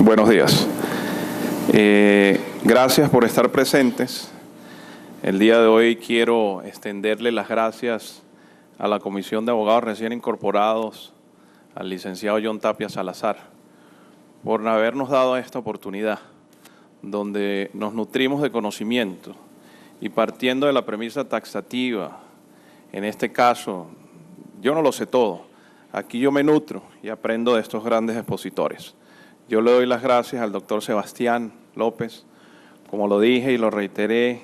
Buenos días. Gracias por estar presentes. El día de hoy quiero extenderle las gracias a la Comisión de Abogados recién incorporados, al licenciado John Tapia Salazar, por habernos dado esta oportunidad, donde nos nutrimos de conocimiento y partiendo de la premisa taxativa, en este caso, yo no lo sé todo, aquí yo me nutro y aprendo de estos grandes expositores. Yo le doy las gracias al doctor Sebastián López, como lo dije y lo reiteré,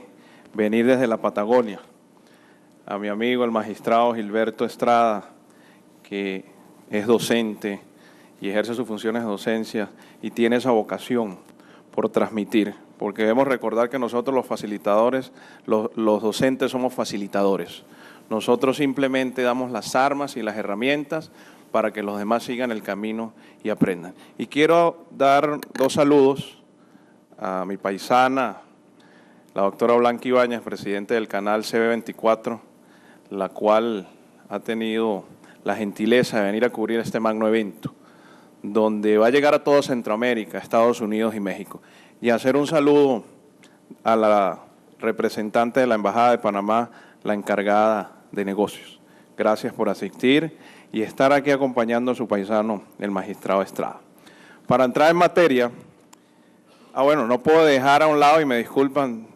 venir desde la Patagonia, a mi amigo el magistrado Gilberto Estrada, que es docente y ejerce sus funciones de docencia y tiene esa vocación por transmitir, porque debemos recordar que nosotros los facilitadores, los docentes somos facilitadores. Nosotros simplemente damos las armas y las herramientas para que los demás sigan el camino y aprendan. Y quiero dar dos saludos a mi paisana, la doctora Blanca Ibáñez, presidente del canal CB24, la cual ha tenido la gentileza de venir a cubrir este magno evento, donde va a llegar a toda Centroamérica, Estados Unidos y México. Y hacer un saludo a la representante de la Embajada de Panamá, la encargada de negocios. Gracias por asistir y estar aquí acompañando a su paisano, el magistrado Estrada. Para entrar en materia, bueno, no puedo dejar a un lado, y me disculpan,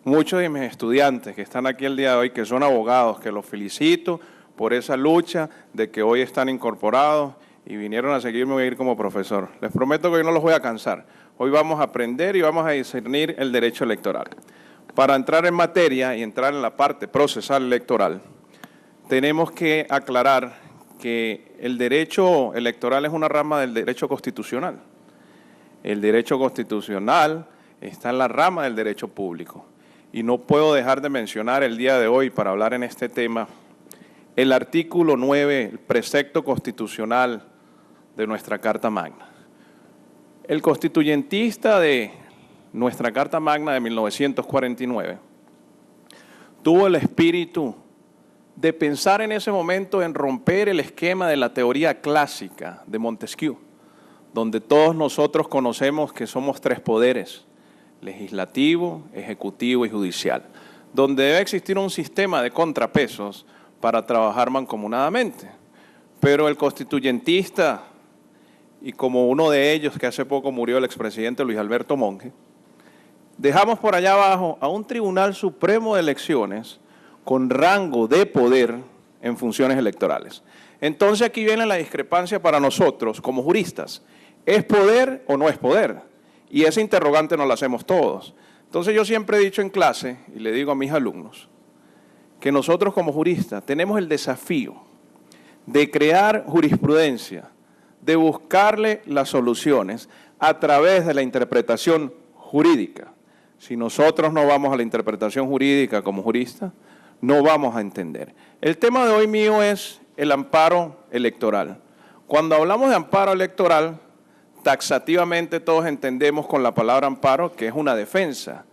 muchos de mis estudiantes que están aquí el día de hoy, que son abogados, que los felicito por esa lucha de que hoy están incorporados y vinieron a seguirme a ir como profesor. Les prometo que hoy no los voy a cansar. Hoy vamos a aprender y vamos a discernir el derecho electoral. Para entrar en materia y entrar en la parte procesal electoral, tenemos que aclarar que el derecho electoral es una rama del derecho constitucional. El derecho constitucional está en la rama del derecho público. Y no puedo dejar de mencionar el día de hoy, para hablar en este tema, el artículo 9, el precepto constitucional de nuestra Carta Magna. El constituyentista de nuestra Carta Magna de 1949 tuvo el espíritu de pensar en ese momento en romper el esquema de la teoría clásica de Montesquieu, donde todos nosotros conocemos que somos tres poderes: legislativo, ejecutivo y judicial, donde debe existir un sistema de contrapesos para trabajar mancomunadamente. Pero el constituyentista, y como uno de ellos que hace poco murió, el expresidente Luis Alberto Monge, dejamos por allá abajo a un Tribunal Supremo de Elecciones con rango de poder en funciones electorales. Entonces aquí viene la discrepancia para nosotros como juristas. ¿Es poder o no es poder? Y ese interrogante nos lo hacemos todos. Entonces yo siempre he dicho en clase, y le digo a mis alumnos, que nosotros como juristas tenemos el desafío de crear jurisprudencia, de buscarle las soluciones a través de la interpretación jurídica. Si nosotros no vamos a la interpretación jurídica como juristas, no vamos a entender. El tema de hoy mío es el amparo electoral. Cuando hablamos de amparo electoral, taxativamente todos entendemos con la palabra amparo que es una defensa.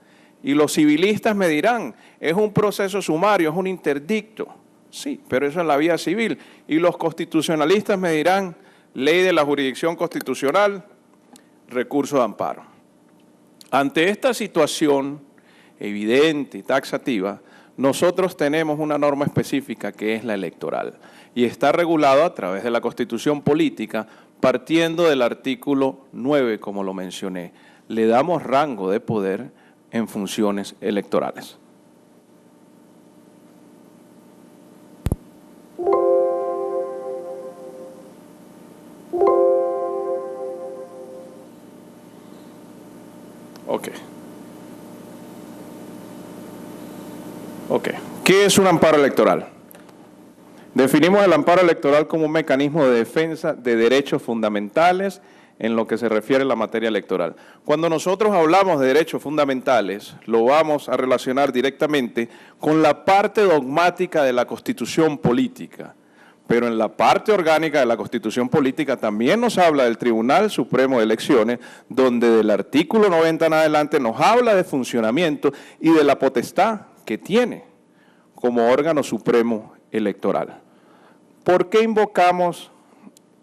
Y los civilistas me dirán, es un proceso sumario, es un interdicto. Sí, pero eso es la vía civil. Y los constitucionalistas me dirán, ley de la jurisdicción constitucional, recurso de amparo. Ante esta situación evidente y taxativa, nosotros tenemos una norma específica que es la electoral y está regulado a través de la Constitución Política, partiendo del artículo 9, como lo mencioné. Le damos rango de poder en funciones electorales. ¿Qué es un amparo electoral? Definimos el amparo electoral como un mecanismo de defensa de derechos fundamentales en lo que se refiere a la materia electoral. Cuando nosotros hablamos de derechos fundamentales, lo vamos a relacionar directamente con la parte dogmática de la Constitución Política. Pero en la parte orgánica de la Constitución Política también nos habla del Tribunal Supremo de Elecciones, donde del artículo 90 en adelante nos habla de funcionamiento y de la potestad que tiene como órgano supremo electoral. ¿Por qué invocamos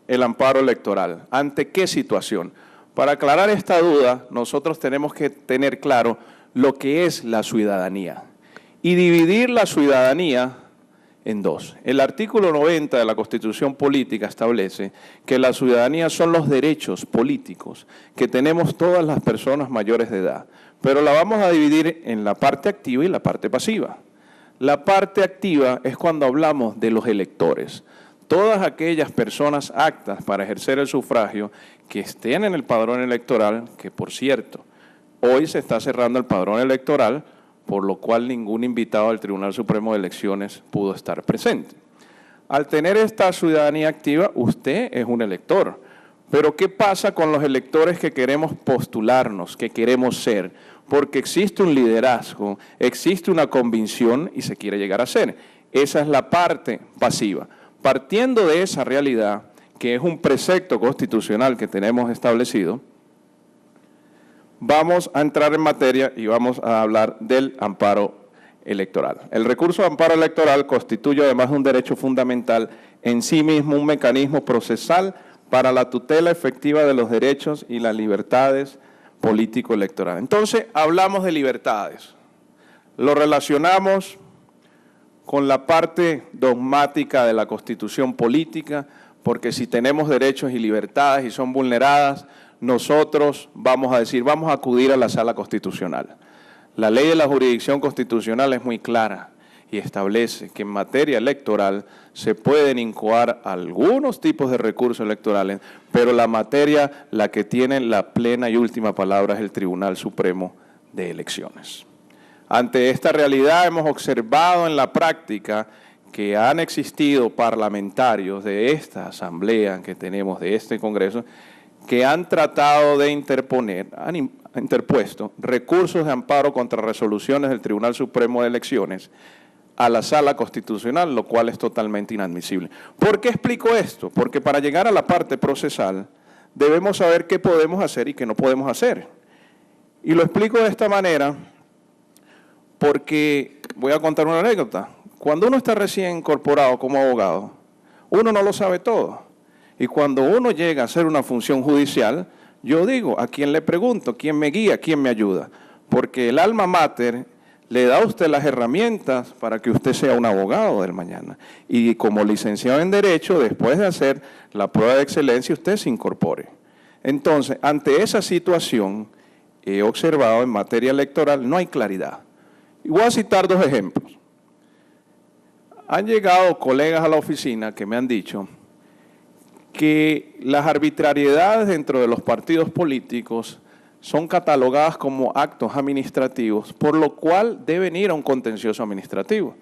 el amparo electoral? ¿Ante qué situación? Para aclarar esta duda, nosotros tenemos que tener claro lo que es la ciudadanía y dividir la ciudadanía en dos. El artículo 90 de la Constitución Política establece que la ciudadanía son los derechos políticos que tenemos todas las personas mayores de edad, pero la vamos a dividir en la parte activa y la parte pasiva. La parte activa es cuando hablamos de los electores. Todas aquellas personas aptas para ejercer el sufragio que estén en el padrón electoral, que por cierto, hoy se está cerrando el padrón electoral, por lo cual ningún invitado al Tribunal Supremo de Elecciones pudo estar presente. Al tener esta ciudadanía activa, usted es un elector. Pero ¿qué pasa con los electores que queremos postularnos, que queremos ser? Porque existe un liderazgo, existe una convicción y se quiere llegar a ser. Esa es la parte pasiva. Partiendo de esa realidad, que es un precepto constitucional que tenemos establecido, vamos a entrar en materia y vamos a hablar del amparo electoral. El recurso de amparo electoral constituye, además de un derecho fundamental, en sí mismo un mecanismo procesal para la tutela efectiva de los derechos y las libertades político-electorales. Entonces, hablamos de libertades. Lo relacionamos con la parte dogmática de la Constitución política, porque si tenemos derechos y libertades y son vulneradas, nosotros vamos a decir, vamos a acudir a la Sala Constitucional. La ley de la jurisdicción constitucional es muy clara y establece que en materia electoral se pueden incoar algunos tipos de recursos electorales, pero la materia, la que tiene la plena y última palabra es el Tribunal Supremo de Elecciones. Ante esta realidad hemos observado en la práctica que han existido parlamentarios de esta asamblea que tenemos, de este Congreso, que han tratado de interponer, han interpuesto recursos de amparo contra resoluciones del Tribunal Supremo de Elecciones a la Sala Constitucional, lo cual es totalmente inadmisible. ¿Por qué explico esto? Porque para llegar a la parte procesal debemos saber qué podemos hacer y qué no podemos hacer. Y lo explico de esta manera porque voy a contar una anécdota. Cuando uno está recién incorporado como abogado, uno no lo sabe todo. Y cuando uno llega a hacer una función judicial, yo digo, ¿a quién le pregunto? ¿Quién me guía? ¿Quién me ayuda? Porque el alma mater le da a usted las herramientas para que usted sea un abogado del mañana. Y como licenciado en Derecho, después de hacer la prueba de excelencia, usted se incorpore. Entonces, ante esa situación, he observado en materia electoral, no hay claridad. Y voy a citar dos ejemplos. Han llegado colegas a la oficina que me han dicho que las arbitrariedades dentro de los partidos políticos son catalogadas como actos administrativos, por lo cual deben ir a un contencioso administrativo.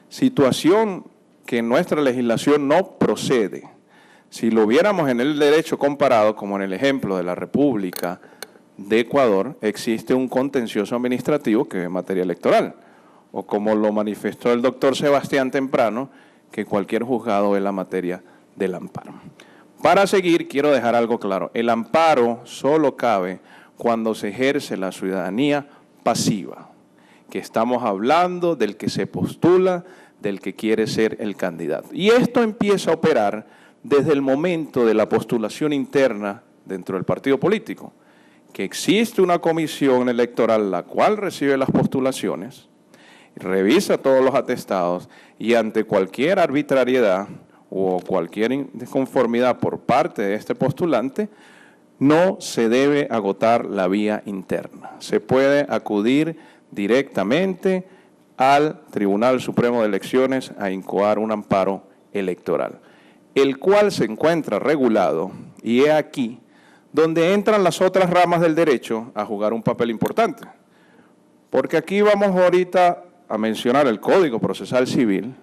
Situación que en nuestra legislación no procede. Si lo viéramos en el derecho comparado, como en el ejemplo de la República de Ecuador, existe un contencioso administrativo que es en materia electoral, o como lo manifestó el doctor Sebastián temprano, que cualquier juzgado es la materia del amparo. Para seguir, quiero dejar algo claro. El amparo solo cabe cuando se ejerce la ciudadanía pasiva, que estamos hablando del que se postula, del que quiere ser el candidato. Y esto empieza a operar desde el momento de la postulación interna dentro del partido político, que existe una comisión electoral la cual recibe las postulaciones, revisa todos los atestados y ante cualquier arbitrariedad o cualquier inconformidad por parte de este postulante, no se debe agotar la vía interna. Se puede acudir directamente al Tribunal Supremo de Elecciones a incoar un amparo electoral, el cual se encuentra regulado, y es aquí donde entran las otras ramas del derecho a jugar un papel importante. Porque aquí vamos ahorita a mencionar el Código Procesal Civil,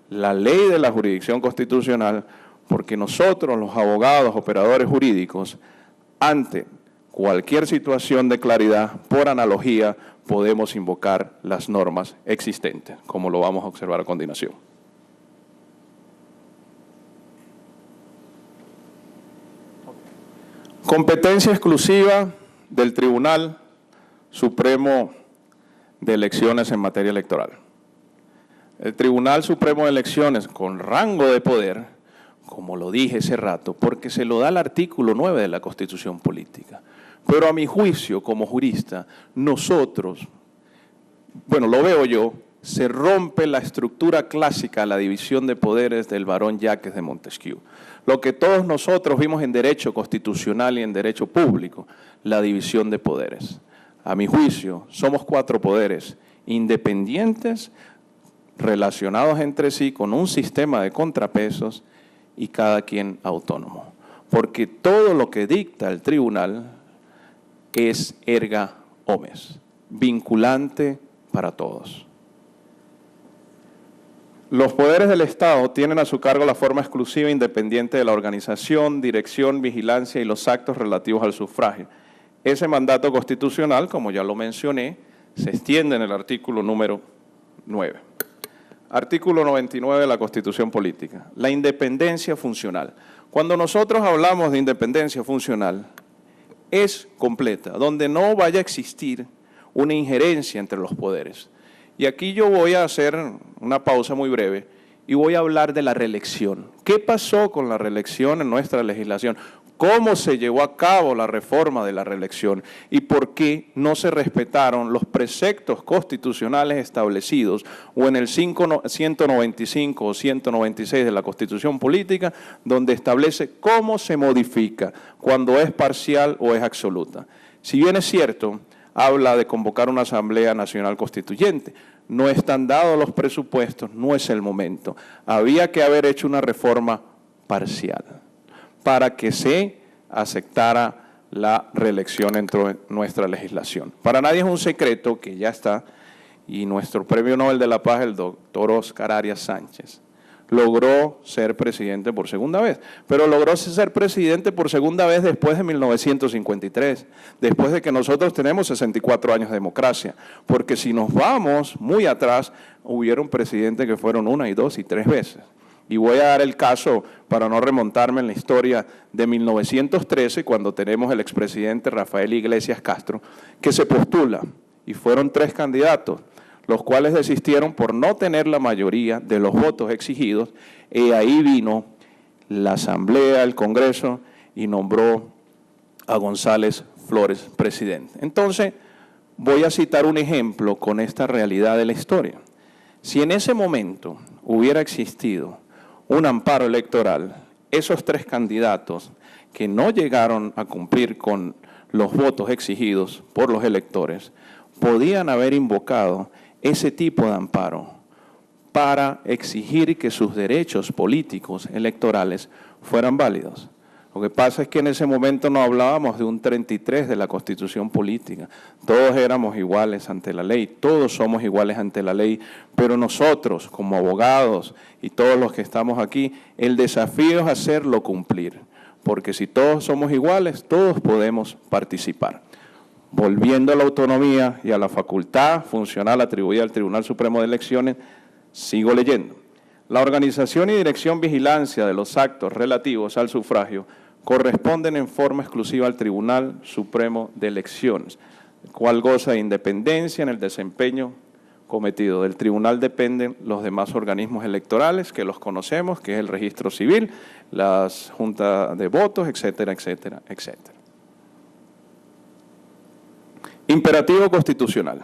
la ley de la jurisdicción constitucional, porque nosotros, los abogados, operadores jurídicos, ante cualquier situación de claridad, por analogía, podemos invocar las normas existentes, como lo vamos a observar a continuación. Competencia exclusiva del Tribunal Supremo de Elecciones en materia electoral. El Tribunal Supremo de Elecciones, con rango de poder, como lo dije hace rato, porque se lo da el artículo 9 de la Constitución Política, Pero a mi juicio, como jurista, nosotros, bueno, lo veo yo, se rompe la estructura clásica, la división de poderes del barón Jacques de Montesquieu. Lo que todos nosotros vimos en derecho constitucional y en derecho público, la división de poderes. A mi juicio, somos 4 poderes independientes, relacionados entre sí con un sistema de contrapesos y cada quien autónomo. Porque todo lo que dicta el tribunal es erga omnes, vinculante para todos. Los poderes del Estado tienen a su cargo la forma exclusiva e independiente de la organización, dirección, vigilancia y los actos relativos al sufragio. Ese mandato constitucional, como ya lo mencioné, se extiende en el artículo número 9. Artículo 99 de la Constitución Política. La independencia funcional. Cuando nosotros hablamos de independencia funcional, es completa, donde no vaya a existir una injerencia entre los poderes. Y aquí yo voy a hacer una pausa muy breve y voy a hablar de la reelección. ¿Qué pasó con la reelección en nuestra legislación? ¿Cómo se llevó a cabo la reforma de la reelección? ¿Y por qué no se respetaron los preceptos constitucionales establecidos o en el 195 o 196 de la Constitución Política, donde establece cómo se modifica, cuando es parcial o es absoluta? Si bien es cierto, habla de convocar una Asamblea Nacional Constituyente. No están dados los presupuestos, no es el momento. Había que haber hecho una reforma parcial para que se aceptara la reelección dentro de nuestra legislación. Para nadie es un secreto que ya está, y nuestro Premio Nobel de la Paz, el doctor Óscar Arias Sánchez, logró ser presidente por segunda vez, pero logró ser presidente por segunda vez después de 1953, después de que nosotros tenemos 64 años de democracia, porque si nos vamos muy atrás, hubieron presidentes que fueron 1, 2 y 3 veces. Y voy a dar el caso, para no remontarme en la historia, de 1913, cuando tenemos el expresidente Rafael Iglesias Castro, que se postula, y fueron 3 candidatos, los cuales desistieron por no tener la mayoría de los votos exigidos, y ahí vino la Asamblea, el Congreso, y nombró a González Flores presidente. Entonces, voy a citar un ejemplo con esta realidad de la historia. Si en ese momento hubiera existido un amparo electoral, esos 3 candidatos que no llegaron a cumplir con los votos exigidos por los electores, podían haber invocado ese tipo de amparo para exigir que sus derechos políticos electorales fueran válidos. Lo que pasa es que en ese momento no hablábamos de un 33 de la Constitución Política. Todos éramos iguales ante la ley, todos somos iguales ante la ley, pero nosotros, como abogados y todos los que estamos aquí, el desafío es hacerlo cumplir, porque si todos somos iguales, todos podemos participar. Volviendo a la autonomía y a la facultad funcional atribuida al Tribunal Supremo de Elecciones, sigo leyendo. La organización y dirección vigilancia de los actos relativos al sufragio corresponden en forma exclusiva al Tribunal Supremo de Elecciones, el cual goza de independencia en el desempeño cometido. Del tribunal dependen los demás organismos electorales que los conocemos, que es el registro civil, las juntas de votos, etcétera, etcétera, etcétera. Imperativo constitucional.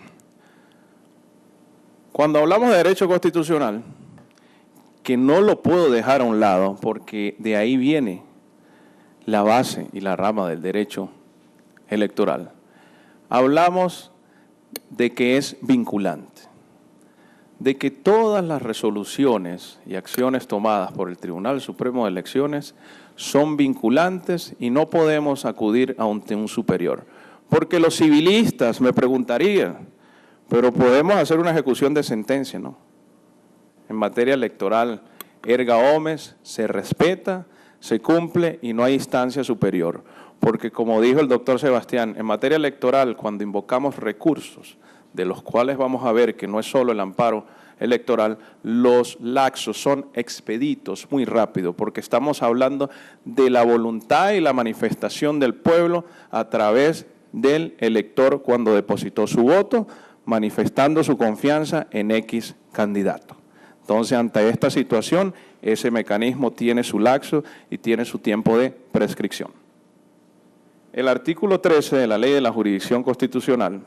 Cuando hablamos de derecho constitucional, que no lo puedo dejar a un lado porque de ahí viene la base y la rama del derecho electoral, hablamos de que es vinculante, de que todas las resoluciones y acciones tomadas por el Tribunal Supremo de Elecciones son vinculantes y no podemos acudir ante un superior. Porque los civilistas me preguntarían, pero podemos hacer una ejecución de sentencia, ¿no? En materia electoral, erga omnes, se respeta, se cumple y no hay instancia superior. Porque como dijo el doctor Sebastián, en materia electoral, cuando invocamos recursos, de los cuales vamos a ver que no es solo el amparo electoral, los laxos son expeditos muy rápido, porque estamos hablando de la voluntad y la manifestación del pueblo a través del elector cuando depositó su voto, manifestando su confianza en X candidato. Entonces, ante esta situación, ese mecanismo tiene su laxo y tiene su tiempo de prescripción. El artículo 13 de la Ley de la Jurisdicción Constitucional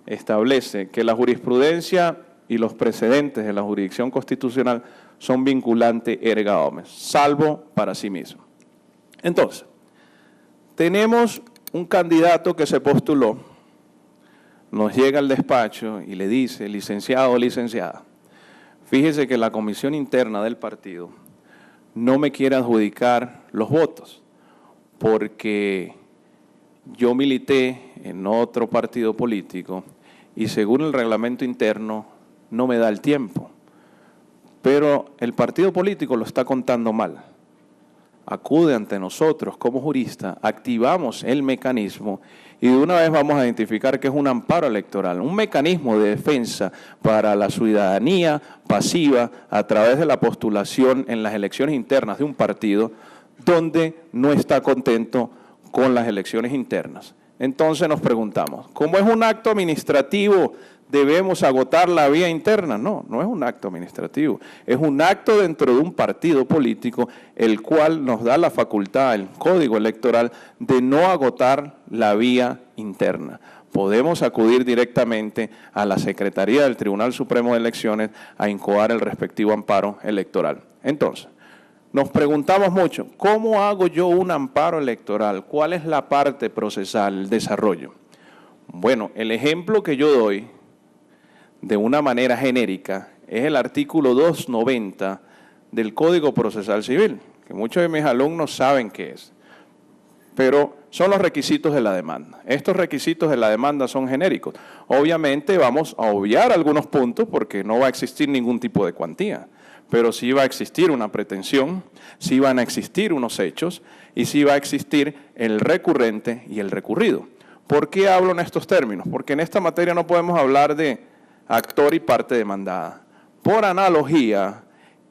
establece que la jurisprudencia y los precedentes de la jurisdicción constitucional son vinculantes erga omnes, salvo para sí mismo. Entonces, tenemos un candidato que se postuló, nos llega al despacho y le dice, licenciado o licenciada, fíjese que la comisión interna del partido no me quiere adjudicar los votos porque yo milité en otro partido político y según el reglamento interno no me da el tiempo, pero el partido político lo está contando mal. Acude ante nosotros como juristas, activamos el mecanismo y de una vez vamos a identificar que es un amparo electoral, un mecanismo de defensa para la ciudadanía pasiva a través de la postulación en las elecciones internas de un partido donde no está contento con las elecciones internas. Entonces nos preguntamos, ¿cómo es un acto administrativo? ¿Debemos agotar la vía interna? No, no es un acto administrativo, es un acto dentro de un partido político, el cual nos da la facultad, el Código Electoral, de no agotar la vía interna. Podemos acudir directamente a la Secretaría del Tribunal Supremo de Elecciones a incoar el respectivo amparo electoral. Entonces, nos preguntamos mucho, ¿cómo hago yo un amparo electoral? ¿Cuál es la parte procesal, el desarrollo? Bueno, el ejemplo que yo doy de una manera genérica es el artículo 290 del Código Procesal Civil, que muchos de mis alumnos saben qué es, pero son los requisitos de la demanda. Estos requisitos de la demanda son genéricos. Obviamente vamos a obviar algunos puntos porque no va a existir ningún tipo de cuantía, pero sí va a existir una pretensión, sí van a existir unos hechos y sí va a existir el recurrente y el recurrido. ¿Por qué hablo en estos términos? Porque en esta materia no podemos hablar de actor y parte demandada. Por analogía,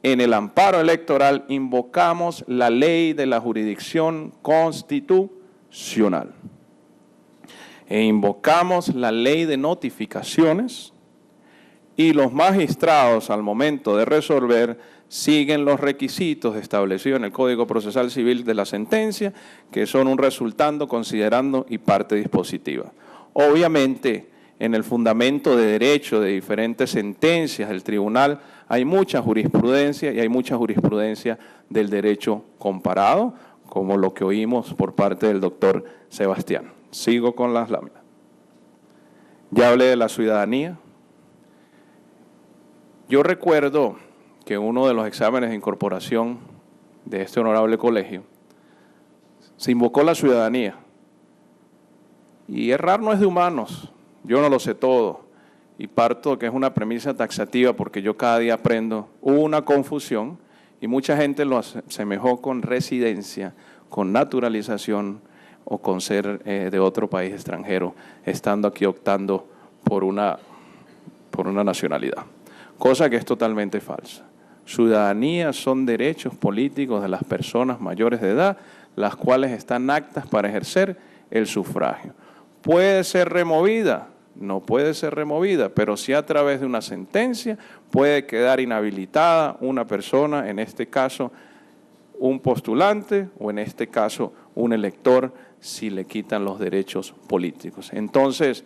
en el amparo electoral invocamos la ley de la jurisdicción constitucional e invocamos la ley de notificaciones y los magistrados al momento de resolver siguen los requisitos establecidos en el Código Procesal Civil de la sentencia, que son un resultando, considerando y parte dispositiva. Obviamente, en el fundamento de derecho de diferentes sentencias del tribunal hay mucha jurisprudencia y hay mucha jurisprudencia del derecho comparado, como lo que oímos por parte del doctor Sebastián. Sigo con las láminas. Ya hablé de la ciudadanía. Yo recuerdo que uno de los exámenes de incorporación de este honorable colegio se invocó la ciudadanía. Y errar no es de humanos, yo no lo sé todo. Y parto que es una premisa taxativa porque yo cada día aprendo. Hubo una confusión y mucha gente lo asemejó con residencia, con naturalización o con ser de otro país extranjero, estando aquí optando por una nacionalidad. Cosa que es totalmente falsa. Ciudadanía son derechos políticos de las personas mayores de edad, las cuales están aptas para ejercer el sufragio. ¿Puede ser removida? No puede ser removida, pero sí a través de una sentencia puede quedar inhabilitada una persona, en este caso un postulante o en este caso un elector, si le quitan los derechos políticos. Entonces,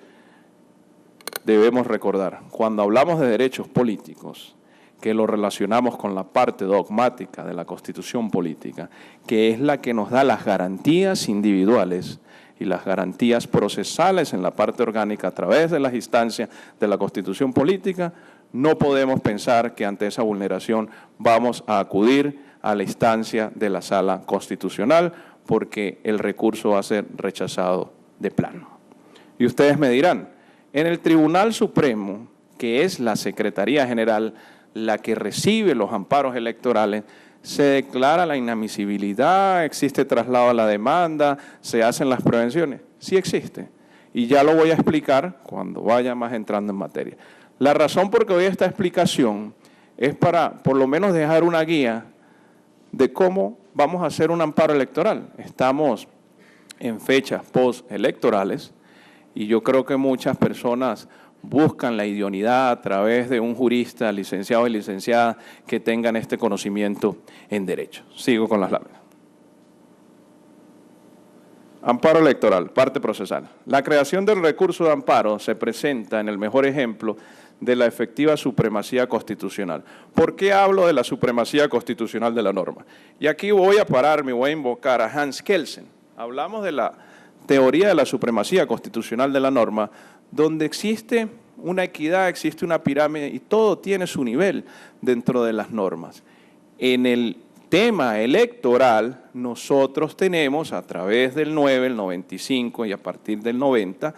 debemos recordar, cuando hablamos de derechos políticos, que lo relacionamos con la parte dogmática de la Constitución política, que es la que nos da las garantías individuales y las garantías procesales en la parte orgánica a través de las instancias de la Constitución política, no podemos pensar que ante esa vulneración vamos a acudir a la instancia de la Sala Constitucional porque el recurso va a ser rechazado de plano. Y ustedes me dirán, en el Tribunal Supremo, que es la Secretaría General la que recibe los amparos electorales, se declara la inadmisibilidad, existe traslado a la demanda, se hacen las prevenciones. Sí existe. Y ya lo voy a explicar cuando vaya más entrando en materia. La razón por que doy esta explicación es para por lo menos dejar una guía de cómo vamos a hacer un amparo electoral. Estamos en fechas postelectorales y yo creo que muchas personas buscan la idoneidad a través de un jurista, licenciado y licenciada que tengan este conocimiento en derecho. Sigo con las láminas. Amparo electoral, parte procesal. La creación del recurso de amparo se presenta en el mejor ejemplo de la efectiva supremacía constitucional. ¿Por qué hablo de la supremacía constitucional de la norma? Y aquí voy a pararme, voy a invocar a Hans Kelsen. Hablamos de la teoría de la supremacía constitucional de la norma, donde existe una equidad, existe una pirámide y todo tiene su nivel dentro de las normas. En el tema electoral, nosotros tenemos a través del 9, el 95 y a partir del 90,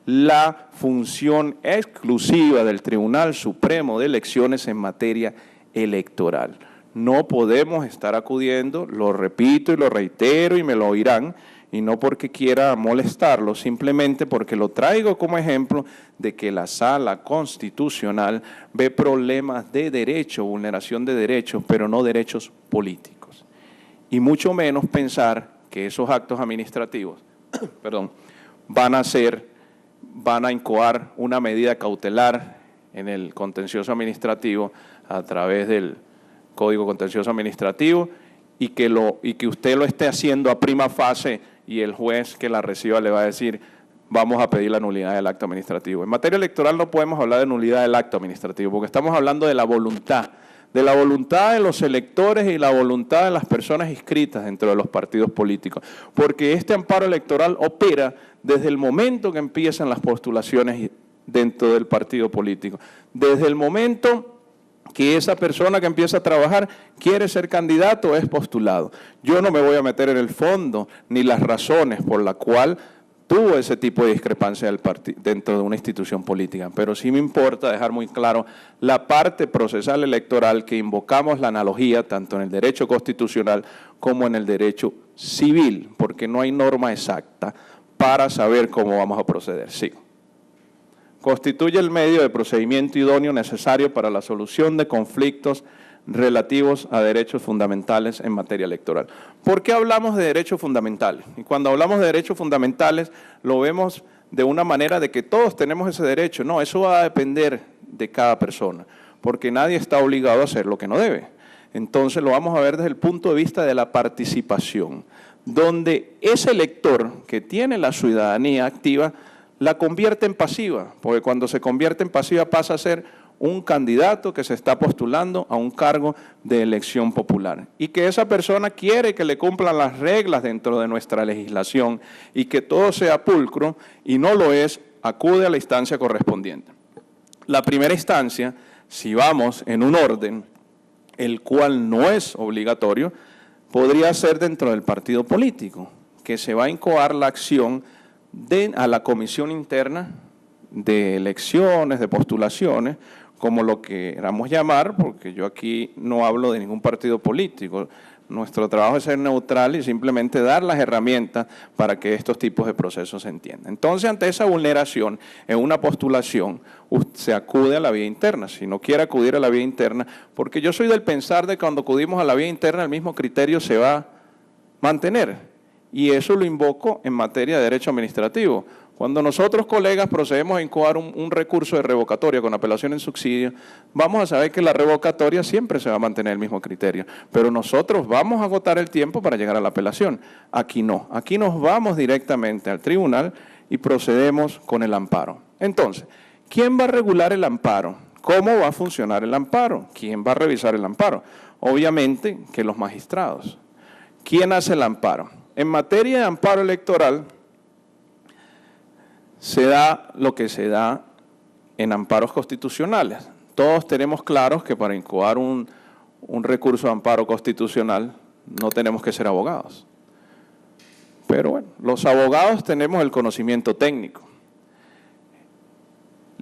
la función exclusiva del Tribunal Supremo de Elecciones en materia electoral. No podemos estar acudiendo, lo repito y lo reitero y me lo oirán, y no porque quiera molestarlo, simplemente porque lo traigo como ejemplo de que la Sala Constitucional ve problemas de derecho, vulneración de derechos, pero no derechos políticos. Y mucho menos pensar que esos actos administrativos van a incoar una medida cautelar en el contencioso administrativo a través del Código Contencioso Administrativo y que usted lo esté haciendo a prima fase y el juez que la reciba le va a decir vamos a pedir la nulidad del acto administrativo. En materia electoral no podemos hablar de nulidad del acto administrativo porque estamos hablando de la voluntad de los electores y la voluntad de las personas inscritas dentro de los partidos políticos, porque este amparo electoral opera desde el momento que empiezan las postulaciones dentro del partido político, desde el momento que esa persona que empieza a trabajar quiere ser candidato o es postulado. Yo no me voy a meter en el fondo ni las razones por las cuales tuvo ese tipo de discrepancia dentro de una institución política, pero sí me importa dejar muy claro la parte procesal electoral que invocamos la analogía tanto en el derecho constitucional como en el derecho civil, porque no hay norma exacta para saber cómo vamos a proceder. Sigo. Constituye el medio de procedimiento idóneo necesario para la solución de conflictos relativos a derechos fundamentales en materia electoral. ¿Por qué hablamos de derechos fundamentales? Y cuando hablamos de derechos fundamentales lo vemos de una manera de que todos tenemos ese derecho. No, eso va a depender de cada persona, porque nadie está obligado a hacer lo que no debe. Entonces lo vamos a ver desde el punto de vista de la participación, donde ese elector que tiene la ciudadanía activa la convierte en pasiva, porque cuando se convierte en pasiva pasa a ser un candidato que se está postulando a un cargo de elección popular y que esa persona quiere que le cumplan las reglas dentro de nuestra legislación y que todo sea pulcro y no lo es, acude a la instancia correspondiente. La primera instancia, si vamos en un orden, el cual no es obligatorio, podría ser dentro del partido político, que se va a incoar la acción a la comisión interna de elecciones, de postulaciones, como lo queramos llamar, porque yo aquí no hablo de ningún partido político. Nuestro trabajo es ser neutral y simplemente dar las herramientas para que estos tipos de procesos se entiendan. Entonces, ante esa vulneración en una postulación, se acude a la vía interna. Si no quiere acudir a la vía interna, porque yo soy del pensar de que cuando acudimos a la vía interna, el mismo criterio se va a mantener. Y eso lo invoco en materia de derecho administrativo. Cuando nosotros, colegas, procedemos a incoar un recurso de revocatoria con apelación en subsidio, vamos a saber que la revocatoria siempre se va a mantener el mismo criterio, pero nosotros vamos a agotar el tiempo para llegar a la apelación. Aquí no, aquí nos vamos directamente al tribunal y procedemos con el amparo. Entonces, ¿quién va a regular el amparo? ¿Cómo va a funcionar el amparo? ¿Quién va a revisar el amparo? Obviamente que los magistrados. ¿Quién hace el amparo? En materia de amparo electoral, se da lo que se da en amparos constitucionales. Todos tenemos claros que para incoar un recurso de amparo constitucional no tenemos que ser abogados. Pero bueno, los abogados tenemos el conocimiento técnico.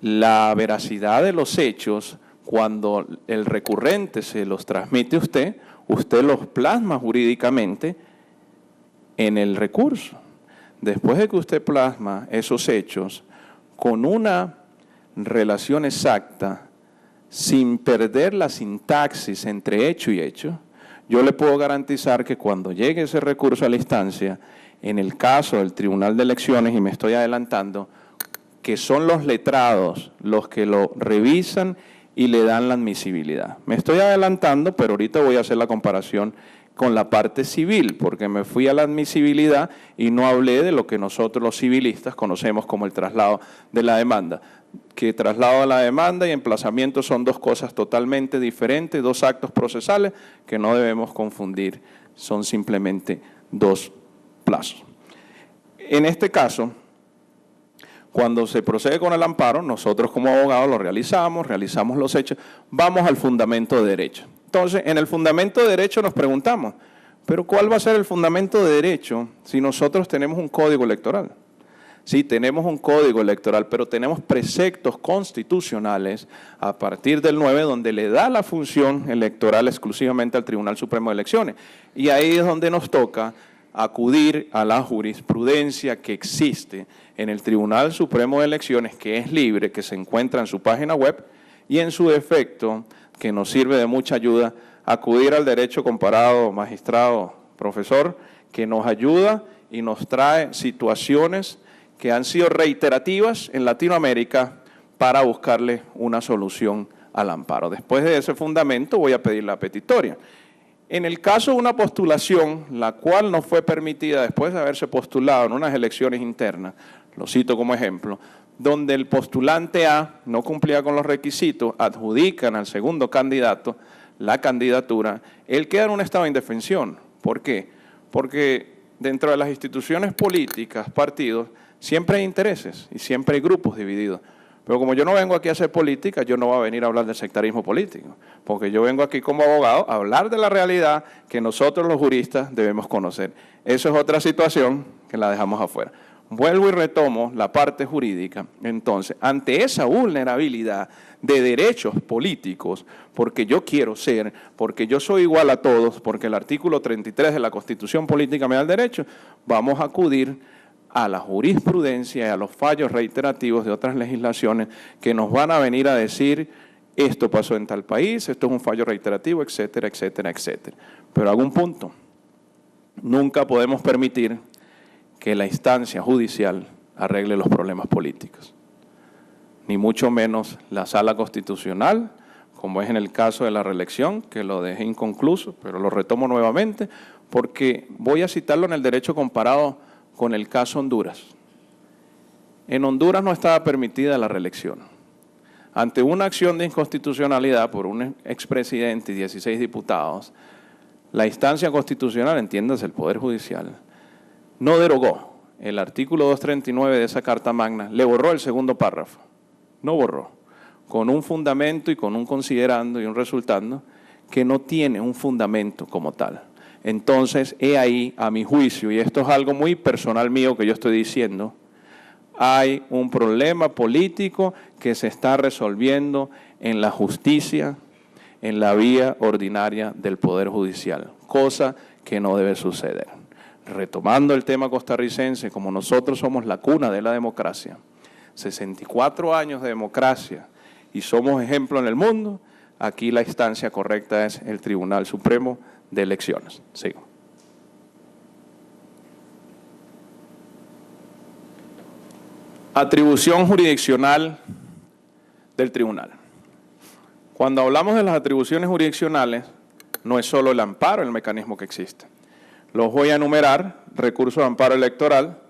La veracidad de los hechos, cuando el recurrente se los transmite a usted, usted los plasma jurídicamente en el recurso. Después de que usted plasma esos hechos con una relación exacta, sin perder la sintaxis entre hecho y hecho, yo le puedo garantizar que cuando llegue ese recurso a la instancia, en el caso del Tribunal de Elecciones, y me estoy adelantando, que son los letrados los que lo revisan y le dan la admisibilidad. Me estoy adelantando, pero ahorita voy a hacer la comparación con la parte civil, porque me fui a la admisibilidad y no hablé de lo que nosotros los civilistas conocemos como el traslado de la demanda. Que traslado de la demanda y emplazamiento son dos cosas totalmente diferentes, dos actos procesales que no debemos confundir, son simplemente dos plazos. En este caso, cuando se procede con el amparo, nosotros como abogados lo realizamos los hechos, vamos al fundamento de derecho. Entonces, en el fundamento de derecho nos preguntamos, ¿pero cuál va a ser el fundamento de derecho si nosotros tenemos un código electoral? Sí, tenemos un código electoral, pero tenemos preceptos constitucionales a partir del 9, donde le da la función electoral exclusivamente al Tribunal Supremo de Elecciones. Y ahí es donde nos toca acudir a la jurisprudencia que existe en el Tribunal Supremo de Elecciones, que es libre, que se encuentra en su página web, y en su defecto, que nos sirve de mucha ayuda, acudir al derecho comparado, magistrado, profesor, que nos ayuda y nos trae situaciones que han sido reiterativas en Latinoamérica para buscarle una solución al amparo. Después de ese fundamento voy a pedir la petitoria. En el caso de una postulación, la cual no fue permitida después de haberse postulado en unas elecciones internas, lo cito como ejemplo, donde el postulante A no cumplía con los requisitos, adjudican al segundo candidato la candidatura, él queda en un estado de indefensión. ¿Por qué? Porque dentro de las instituciones políticas, partidos, siempre hay intereses y siempre hay grupos divididos. Pero como yo no vengo aquí a hacer política, yo no voy a venir a hablar del sectarismo político, porque yo vengo aquí como abogado a hablar de la realidad que nosotros los juristas debemos conocer. Eso es otra situación que la dejamos afuera. Vuelvo y retomo la parte jurídica. Entonces, ante esa vulnerabilidad de derechos políticos, porque yo quiero ser, porque yo soy igual a todos, porque el artículo 33 de la Constitución Política me da el derecho, vamos a acudir a la jurisprudencia y a los fallos reiterativos de otras legislaciones que nos van a venir a decir esto pasó en tal país, esto es un fallo reiterativo, etcétera, etcétera, etcétera. Pero hago un punto, nunca podemos permitir que la instancia judicial arregle los problemas políticos, ni mucho menos la Sala Constitucional, como es en el caso de la reelección, que lo dejé inconcluso, pero lo retomo nuevamente, porque voy a citarlo en el derecho comparado con el caso Honduras. En Honduras no estaba permitida la reelección. Ante una acción de inconstitucionalidad por un expresidente y 16 diputados, la instancia constitucional, entiéndase el Poder Judicial, no derogó el artículo 239 de esa Carta Magna, le borró el segundo párrafo, no borró, con un fundamento y con un considerando y un resultando que no tiene un fundamento como tal. Entonces, he ahí, a mi juicio, y esto es algo muy personal mío que yo estoy diciendo, hay un problema político que se está resolviendo en la justicia, en la vía ordinaria del Poder Judicial, cosa que no debe suceder. Retomando el tema costarricense, como nosotros somos la cuna de la democracia, 64 años de democracia y somos ejemplo en el mundo, aquí la instancia correcta es el Tribunal Supremo de Elecciones. Sigo. Atribución jurisdiccional del tribunal. Cuando hablamos de las atribuciones jurisdiccionales, no es solo el amparo el mecanismo que existe. Los voy a enumerar: recurso de amparo electoral,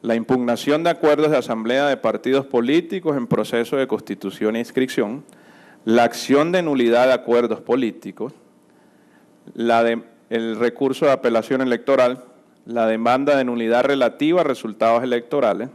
la impugnación de acuerdos de asamblea de partidos políticos en proceso de constitución e inscripción, la acción de nulidad de acuerdos políticos, el recurso de apelación electoral, la demanda de nulidad relativa a resultados electorales,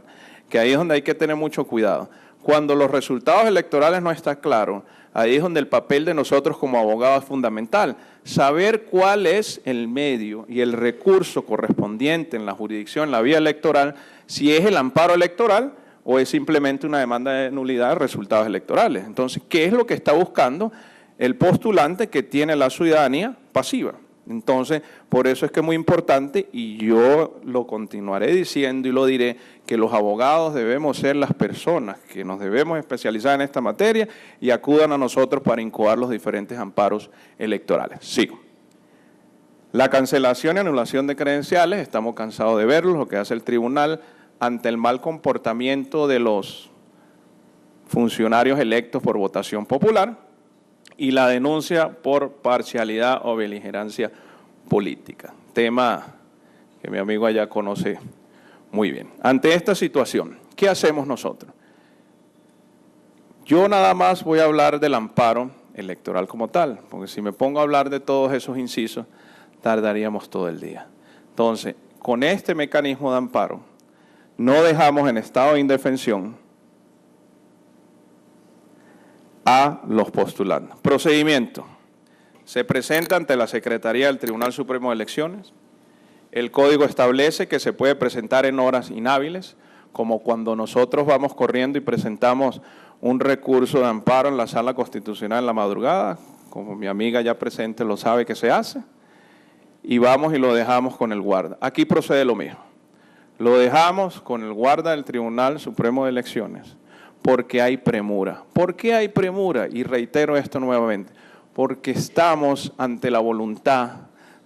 que ahí es donde hay que tener mucho cuidado. Cuando los resultados electorales no están claros, ahí es donde el papel de nosotros como abogados es fundamental. Saber cuál es el medio y el recurso correspondiente en la jurisdicción, en la vía electoral, si es el amparo electoral o es simplemente una demanda de nulidad de resultados electorales. Entonces, ¿qué es lo que está buscando el postulante que tiene la ciudadanía pasiva? Entonces, por eso es que es muy importante, y yo lo continuaré diciendo y lo diré, que los abogados debemos ser las personas que nos debemos especializar en esta materia y acudan a nosotros para incoar los diferentes amparos electorales. Sigo. La cancelación y anulación de credenciales, estamos cansados de verlo, lo que hace el tribunal ante el mal comportamiento de los funcionarios electos por votación popular, y la denuncia por parcialidad o beligerancia política, tema que mi amigo allá conoce muy bien. Ante esta situación, ¿qué hacemos nosotros? Yo nada más voy a hablar del amparo electoral como tal, porque si me pongo a hablar de todos esos incisos, tardaríamos todo el día. Entonces, con este mecanismo de amparo, no dejamos en estado de indefensión a los postulantes. Procedimiento. Se presenta ante la Secretaría del Tribunal Supremo de Elecciones. El código establece que se puede presentar en horas inhábiles, como cuando nosotros vamos corriendo y presentamos un recurso de amparo en la Sala Constitucional en la madrugada, como mi amiga ya presente lo sabe que se hace, y vamos y lo dejamos con el guarda. Aquí procede lo mismo. Lo dejamos con el guarda del Tribunal Supremo de Elecciones, porque hay premura. ¿Por qué hay premura? Y reitero esto nuevamente, porque estamos ante la voluntad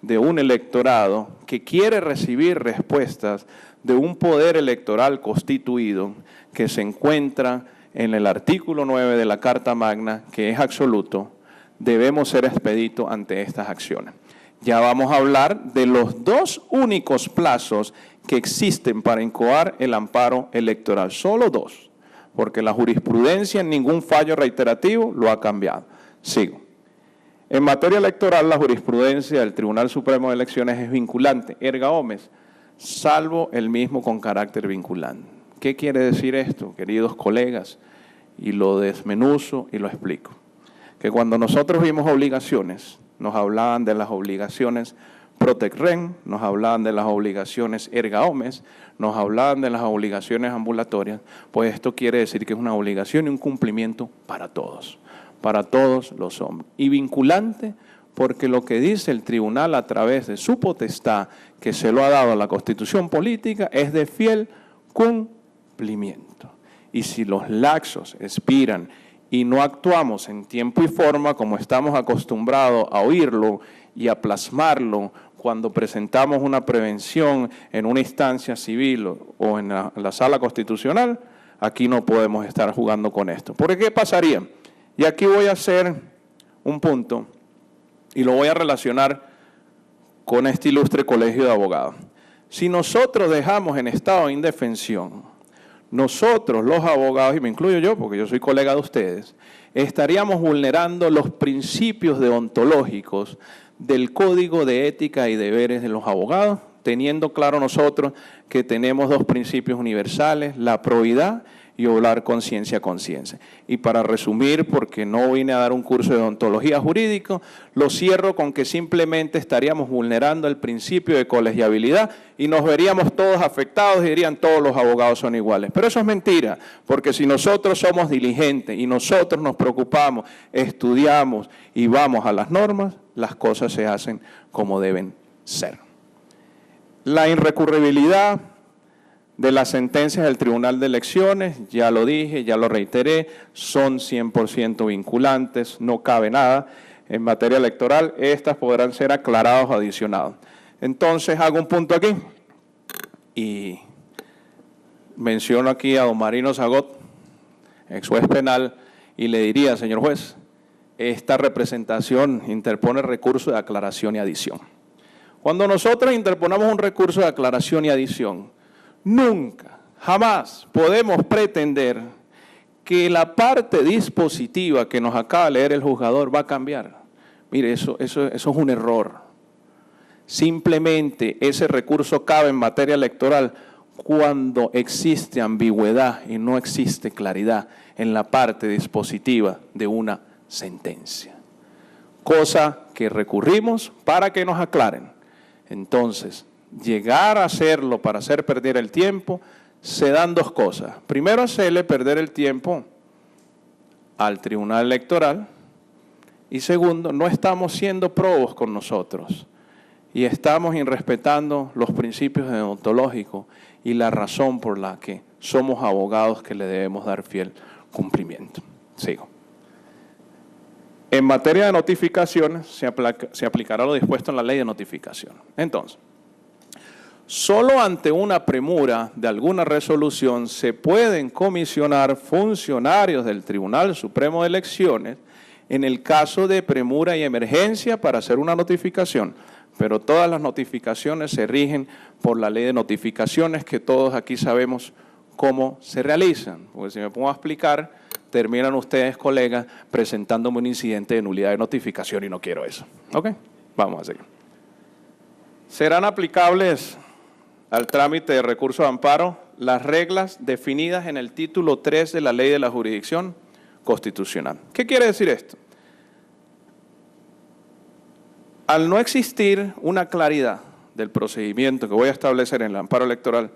de un electorado que quiere recibir respuestas de un poder electoral constituido que se encuentra en el artículo 9 de la Carta Magna, que es absoluto. Debemos ser expeditos ante estas acciones. Ya vamos a hablar de los dos únicos plazos que existen para incoar el amparo electoral. Solo dos, porque la jurisprudencia en ningún fallo reiterativo lo ha cambiado. Sigo. En materia electoral, la jurisprudencia del Tribunal Supremo de Elecciones es vinculante, erga omnes, salvo el mismo con carácter vinculante. ¿Qué quiere decir esto, queridos colegas? Y lo desmenuzo y lo explico. Que cuando nosotros vimos obligaciones, nos hablaban de las obligaciones Protec-Rem, nos hablaban de las obligaciones erga omnes, nos hablaban de las obligaciones ambulatorias, pues esto quiere decir que es una obligación y un cumplimiento para todos los hombres. Y vinculante porque lo que dice el tribunal a través de su potestad, que se lo ha dado a la Constitución política, es de fiel cumplimiento. Y si los laxos expiran y no actuamos en tiempo y forma como estamos acostumbrados a oírlo y a plasmarlo cuando presentamos una prevención en una instancia civil o en la sala constitucional, aquí no podemos estar jugando con esto. ¿Por qué pasaría? Y aquí voy a hacer un punto y lo voy a relacionar con este ilustre colegio de abogados. Si nosotros dejamos en estado de indefensión, nosotros los abogados, y me incluyo yo porque yo soy colega de ustedes, estaríamos vulnerando los principios deontológicos del Código de Ética y Deberes de los Abogados, teniendo claro nosotros que tenemos dos principios universales, la probidad y obrar conciencia a conciencia. Y para resumir, porque no vine a dar un curso de deontología jurídico, lo cierro con que simplemente estaríamos vulnerando el principio de colegiabilidad y nos veríamos todos afectados y dirían todos los abogados son iguales. Pero eso es mentira, porque si nosotros somos diligentes y nosotros nos preocupamos, estudiamos y vamos a las normas, las cosas se hacen como deben ser. La irrecurribilidad de las sentencias del Tribunal de Elecciones, ya lo dije, ya lo reiteré, son 100% vinculantes, no cabe nada. En materia electoral, estas podrán ser aclarados o adicionados. Entonces, hago un punto aquí y menciono aquí a don Marino Zagot, ex juez penal, y le diría, señor juez, esta representación interpone recurso de aclaración y adición. Cuando nosotros interponemos un recurso de aclaración y adición, nunca, jamás podemos pretender que la parte dispositiva que nos acaba de leer el juzgador va a cambiar. Mire, eso es un error. Simplemente ese recurso cabe en materia electoral cuando existe ambigüedad y no existe claridad en la parte dispositiva de una sentencia. Cosa que recurrimos para que nos aclaren. Entonces, llegar a hacerlo para hacer perder el tiempo, se dan dos cosas. Primero, hacerle perder el tiempo al Tribunal Electoral y segundo, no estamos siendo probos con nosotros y estamos irrespetando los principios deontológicos y la razón por la que somos abogados que le debemos dar fiel cumplimiento. Sigo. En materia de notificaciones, se aplicará lo dispuesto en la ley de notificación. Entonces, solo ante una premura de alguna resolución se pueden comisionar funcionarios del Tribunal Supremo de Elecciones en el caso de premura y emergencia para hacer una notificación. pero todas las notificaciones se rigen por la ley de notificaciones que todos aquí sabemos cómo se realizan. Porque si me pongo a explicar, terminan ustedes, colegas, presentándome un incidente de nulidad de notificación y no quiero eso. ¿Ok? Vamos a seguir. Serán aplicables al trámite de recurso de amparo las reglas definidas en el título 3 de la Ley de la Jurisdicción Constitucional. ¿Qué quiere decir esto? Al no existir una claridad del procedimiento que voy a establecer en el amparo electoral,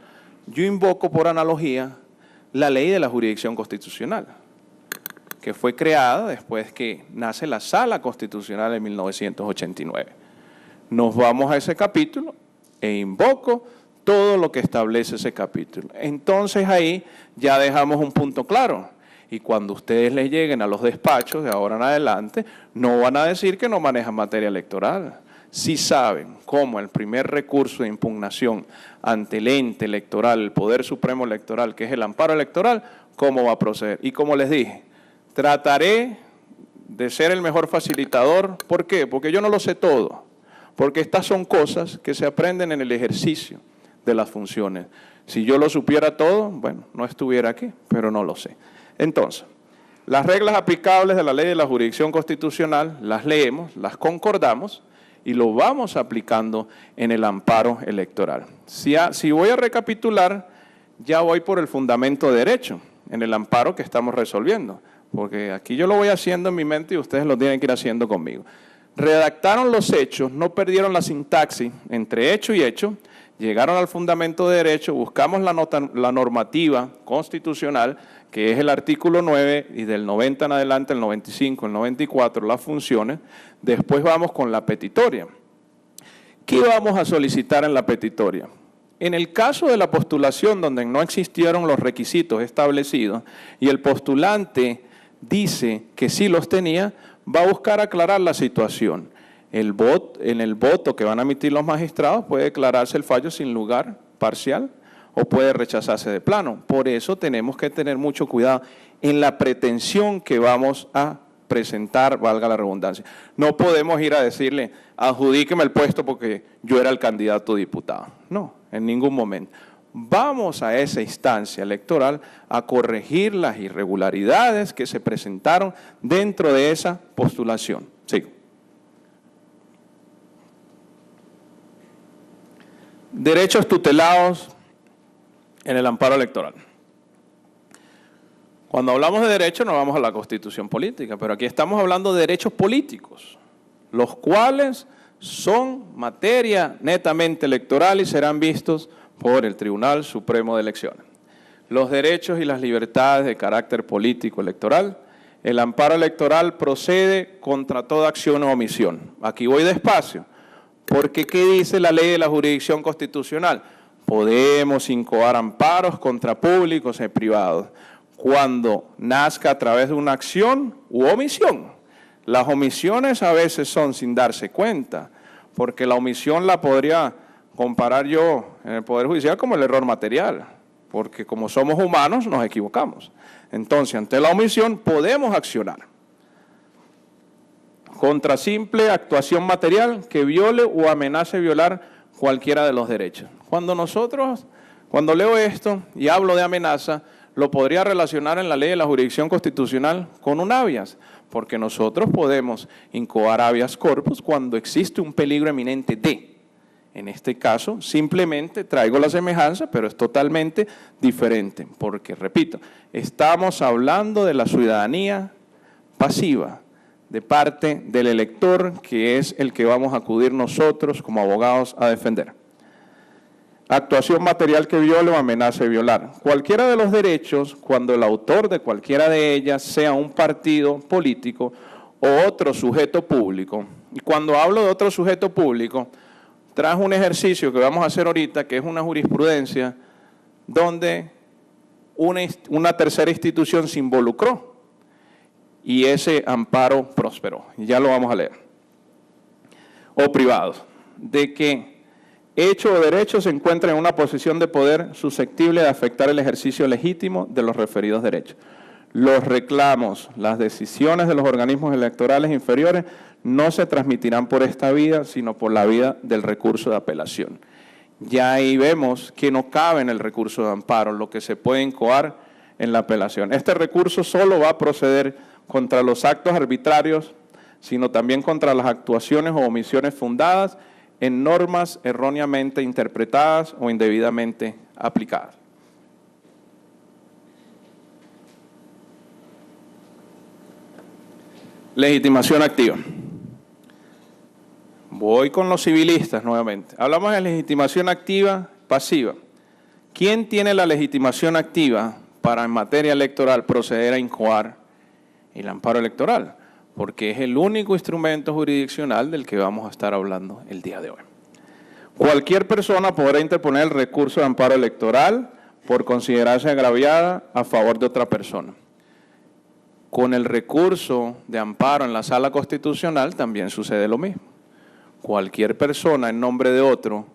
yo invoco por analogía la Ley de la Jurisdicción Constitucional, que fue creada después que nace la Sala Constitucional en 1989. Nos vamos a ese capítulo e invoco todo lo que establece ese capítulo. Entonces ahí ya dejamos un punto claro. Y cuando ustedes les lleguen a los despachos de ahora en adelante, no van a decir que no manejan materia electoral. Si saben cómo el primer recurso de impugnación ante el ente electoral, el Poder Supremo Electoral, que es el amparo electoral, cómo va a proceder. Y como les dije, trataré de ser el mejor facilitador. ¿Por qué? Porque yo no lo sé todo. Porque estas son cosas que se aprenden en el ejercicio de las funciones. Si yo lo supiera todo, bueno, no estuviera aquí, pero no lo sé. Entonces, las reglas aplicables de la Ley de la Jurisdicción Constitucional las leemos, las concordamos y lo vamos aplicando en el amparo electoral. Si voy a recapitular, ya voy por el fundamento de derecho, en el amparo que estamos resolviendo, porque aquí yo lo voy haciendo en mi mente y ustedes lo tienen que ir haciendo conmigo. Redactaron los hechos, no perdieron la sintaxis entre hecho y hecho, llegaron al fundamento de derecho, buscamos la normativa constitucional, que es el artículo 9, y del 90 en adelante, el 95, el 94, las funciones. Después vamos con la petitoria. ¿Qué vamos a solicitar en la petitoria? En el caso de la postulación, donde no existieron los requisitos establecidos, y el postulante dice que sí los tenía, va a buscar aclarar la situación. En el voto que van a emitir los magistrados puede declararse el fallo sin lugar parcial o puede rechazarse de plano. Por eso tenemos que tener mucho cuidado en la pretensión que vamos a presentar, valga la redundancia. No podemos ir a decirle, adjudíqueme el puesto porque yo era el candidato diputado. No, en ningún momento. Vamos a esa instancia electoral a corregir las irregularidades que se presentaron dentro de esa postulación. Sigo. Derechos tutelados en el amparo electoral. Cuando hablamos de derechos nos vamos a la Constitución política, pero aquí estamos hablando de derechos políticos, los cuales son materia netamente electoral y serán vistos por el Tribunal Supremo de Elecciones. Los derechos y las libertades de carácter político electoral. El amparo electoral procede contra toda acción o omisión. Aquí voy despacio, porque ¿qué dice la Ley de la Jurisdicción Constitucional? Podemos incoar amparos contra públicos y privados cuando nazca a través de una acción u omisión. Las omisiones a veces son sin darse cuenta, porque la omisión la podría comparar yo en el Poder Judicial como el error material, porque como somos humanos nos equivocamos. Entonces, ante la omisión podemos accionar contra simple actuación material que viole o amenace violar cualquiera de los derechos. Cuando leo esto y hablo de amenaza, lo podría relacionar en la Ley de la Jurisdicción Constitucional con un habeas, porque nosotros podemos incoar habeas corpus cuando existe un peligro eminente de. En este caso, simplemente traigo la semejanza, pero es totalmente diferente, porque, repito, estamos hablando de la ciudadanía pasiva, de parte del elector, que es el que vamos a acudir nosotros como abogados a defender. Actuación material que viole o amenace violar. Cualquiera de los derechos, cuando el autor de cualquiera de ellas sea un partido político o otro sujeto público. Y cuando hablo de otro sujeto público, trajo un ejercicio que vamos a hacer ahorita, que es una jurisprudencia donde una tercera institución se involucró y ese amparo prosperó. Ya lo vamos a leer. O privados, de que hecho o derecho se encuentra en una posición de poder susceptible de afectar el ejercicio legítimo de los referidos derechos. Los reclamos, las decisiones de los organismos electorales inferiores no se transmitirán por esta vía, sino por la vía del recurso de apelación. Ya ahí vemos que no cabe en el recurso de amparo, lo que se puede incoar en la apelación. Este recurso solo va a proceder contra los actos arbitrarios, sino también contra las actuaciones o omisiones fundadas en normas erróneamente interpretadas o indebidamente aplicadas. Legitimación activa. Voy con los civilistas nuevamente. Hablamos de legitimación activa, pasiva. ¿Quién tiene la legitimación activa para en materia electoral proceder a incoar el amparo electoral? Porque es el único instrumento jurisdiccional del que vamos a estar hablando el día de hoy. Cualquier persona podrá interponer el recurso de amparo electoral por considerarse agraviada a favor de otra persona. Con el recurso de amparo en la Sala Constitucional también sucede lo mismo. Cualquier persona en nombre de otro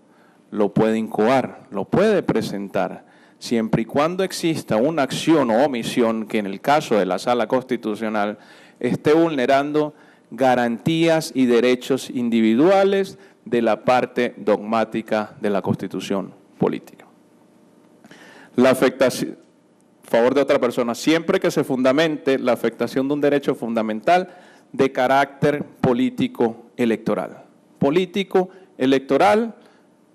lo puede incoar, lo puede presentar, siempre y cuando exista una acción o omisión que en el caso de la Sala Constitucional esté vulnerando garantías y derechos individuales de la parte dogmática de la Constitución política. La afectación a favor de otra persona, siempre que se fundamente la afectación de un derecho fundamental de carácter político electoral. Político electoral,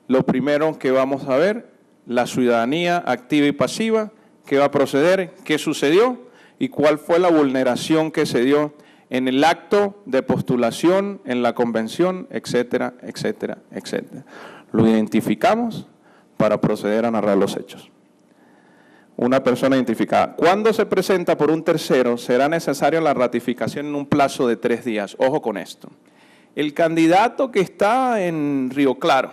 lo primero que vamos a ver, la ciudadanía activa y pasiva, qué va a proceder, qué sucedió y cuál fue la vulneración que se dio en el acto de postulación, en la convención, etcétera, etcétera, etcétera. Lo identificamos para proceder a narrar los hechos. Una persona identificada. Cuando se presenta por un tercero, será necesaria la ratificación en un plazo de 3 días. Ojo con esto. El candidato que está en Río Claro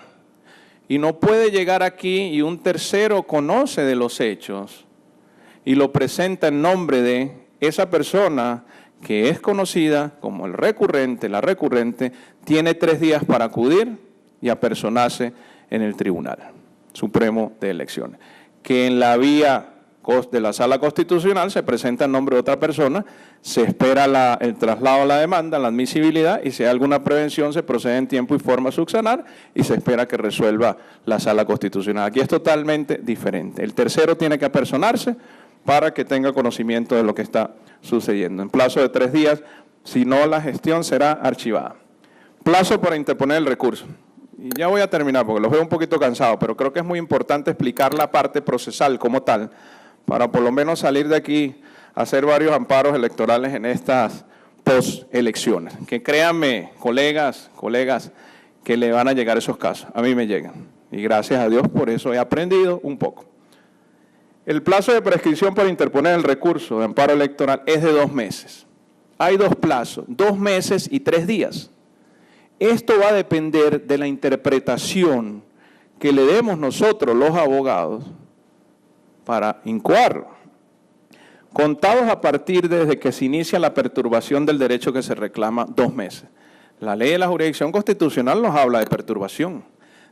y no puede llegar aquí y un tercero conoce de los hechos y lo presenta en nombre de esa persona que es conocida como el recurrente, la recurrente, tiene 3 días para acudir y apersonarse en el Tribunal Supremo de Elecciones. Que en la vía de la Sala Constitucional se presenta en nombre de otra persona, se espera el traslado a la demanda, la admisibilidad, y si hay alguna prevención se procede en tiempo y forma a subsanar y se espera que resuelva la Sala Constitucional. Aquí es totalmente diferente. El tercero tiene que apersonarse para que tenga conocimiento de lo que está sucediendo. En plazo de 3 días, si no, la gestión será archivada. Plazo para interponer el recurso. Y ya voy a terminar porque los veo un poquito cansados, pero creo que es muy importante explicar la parte procesal como tal, para por lo menos salir de aquí a hacer varios amparos electorales en estas postelecciones. Que créanme, colegas, que le van a llegar esos casos. A mí me llegan. Y gracias a Dios por eso he aprendido un poco. El plazo de prescripción para interponer el recurso de amparo electoral es de 2 meses. Hay 2 plazos, 2 meses y 3 días. Esto va a depender de la interpretación que le demos nosotros, los abogados, para incoarlo. Contados a partir desde que se inicia la perturbación del derecho que se reclama, 2 meses. La ley de la jurisdicción constitucional nos habla de perturbación.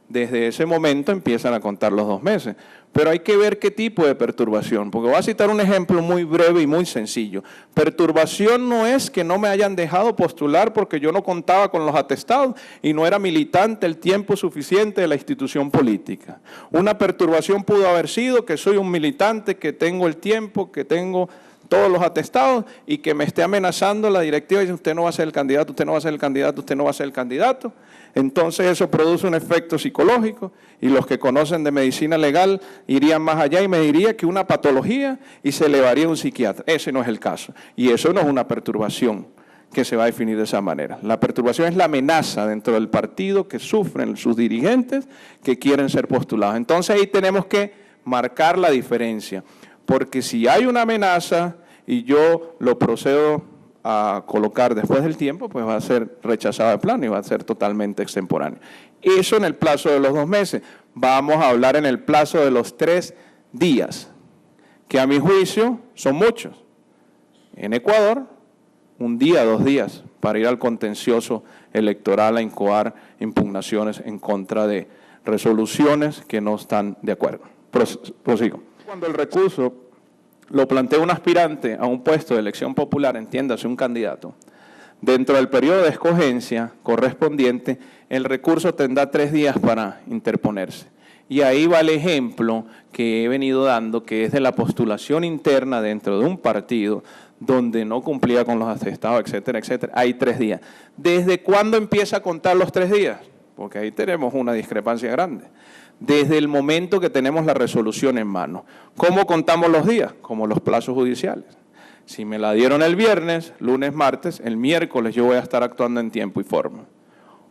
Desde ese momento empiezan a contar los 2 meses. Pero hay que ver qué tipo de perturbación, porque voy a citar un ejemplo muy breve y muy sencillo. Perturbación no es que no me hayan dejado postular porque yo no contaba con los atestados y no era militante el tiempo suficiente de la institución política. Una perturbación pudo haber sido que soy un militante, que tengo el tiempo, que tengo todos los atestados y que me esté amenazando la directiva y dice usted no va a ser el candidato, usted no va a ser el candidato, usted no va a ser el candidato. Entonces eso produce un efecto psicológico y los que conocen de medicina legal irían más allá y me diría que una patología y se elevaría a un psiquiatra. Ese no es el caso y eso no es una perturbación que se va a definir de esa manera. La perturbación es la amenaza dentro del partido que sufren sus dirigentes que quieren ser postulados. Entonces ahí tenemos que marcar la diferencia, porque si hay una amenaza y yo lo procedo a colocar después del tiempo, pues va a ser rechazado de plano y va a ser totalmente extemporáneo. Eso en el plazo de los 2 meses. Vamos a hablar en el plazo de los 3 días, que a mi juicio son muchos. En Ecuador, 1 día, 2 días, para ir al contencioso electoral a incoar impugnaciones en contra de resoluciones que no están de acuerdo. Prosigo. Cuando el recurso lo plantea un aspirante a un puesto de elección popular, entiéndase un candidato, dentro del periodo de escogencia correspondiente, el recurso tendrá 3 días para interponerse. Y ahí va el ejemplo que he venido dando, que es de la postulación interna dentro de un partido donde no cumplía con los atestados, etcétera, etcétera. Hay 3 días. ¿Desde cuándo empieza a contar los 3 días? Porque ahí tenemos una discrepancia grande. Desde el momento que tenemos la resolución en mano. ¿Cómo contamos los días? Como los plazos judiciales. Si me la dieron el viernes, lunes, martes, el miércoles yo voy a estar actuando en tiempo y forma.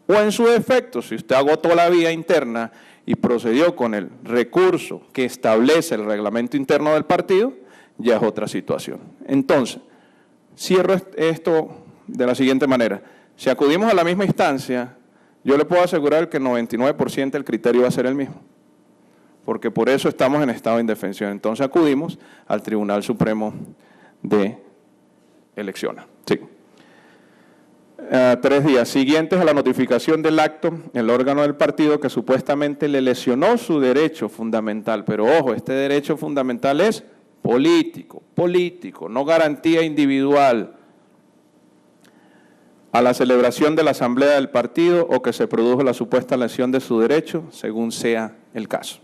O en su defecto, si usted agotó la vía interna y procedió con el recurso que establece el reglamento interno del partido, ya es otra situación. Entonces, cierro esto de la siguiente manera. Si acudimos a la misma instancia, yo le puedo asegurar que el 99% del criterio va a ser el mismo, porque por eso estamos en estado de indefensión. Entonces acudimos al Tribunal Supremo de Elecciones. Sí. 3 días siguientes a la notificación del acto, el órgano del partido que supuestamente le lesionó su derecho fundamental, pero ojo, este derecho fundamental es político, no garantía individual, a la celebración de la asamblea del partido o que se produjo la supuesta lesión de su derecho, según sea el caso.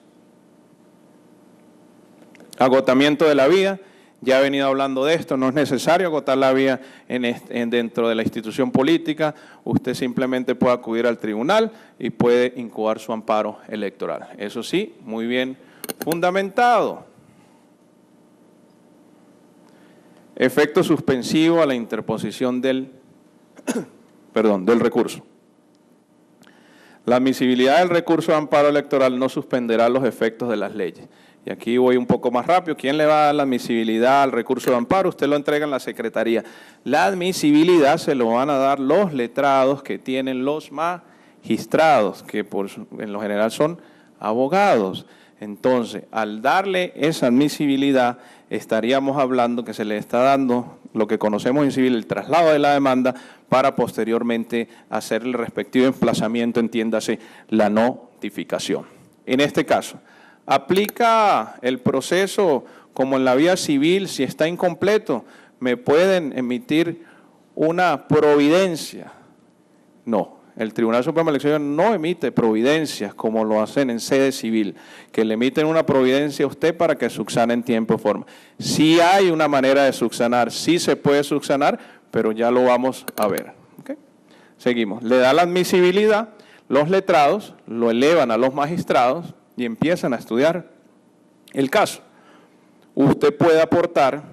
Agotamiento de la vía, ya he venido hablando de esto, no es necesario agotar la vía dentro de la institución política, usted simplemente puede acudir al tribunal y puede incoar su amparo electoral. Eso sí, muy bien fundamentado. Efecto suspensivo a la interposición del recurso. La admisibilidad del recurso de amparo electoral no suspenderá los efectos de las leyes. Y aquí voy un poco más rápido. ¿Quién le va a dar la admisibilidad al recurso de amparo? Usted lo entrega en la Secretaría. La admisibilidad se lo van a dar los letrados que tienen los magistrados, que en lo general son abogados. Entonces, al darle esa admisibilidad, estaríamos hablando que se le está dando lo que conocemos en civil, el traslado de la demanda, para posteriormente hacer el respectivo emplazamiento, entiéndase, la notificación. En este caso, aplica el proceso como en la vía civil, si está incompleto, ¿me pueden emitir una providencia? No. El Tribunal Supremo de Elecciones no emite providencias como lo hacen en sede civil, que le emiten una providencia a usted para que subsane en tiempo y forma. Sí hay una manera de subsanar, sí se puede subsanar, pero ya lo vamos a ver. ¿Okay? Seguimos. Le da la admisibilidad, los letrados lo elevan a los magistrados y empiezan a estudiar el caso. Usted puede aportar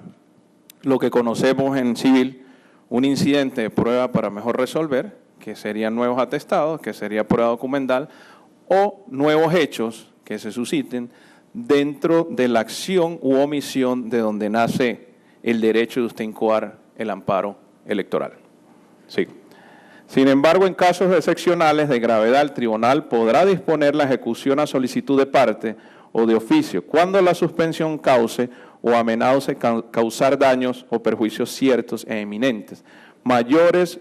lo que conocemos en civil, un incidente de prueba para mejor resolver, que serían nuevos atestados, que sería prueba documental, o nuevos hechos que se susciten dentro de la acción u omisión de donde nace el derecho de usted incoar el amparo electoral. Sí. Sin embargo, en casos excepcionales de gravedad, el tribunal podrá disponer la ejecución a solicitud de parte o de oficio, cuando la suspensión cause o amenace causar daños o perjuicios ciertos e eminentes, mayores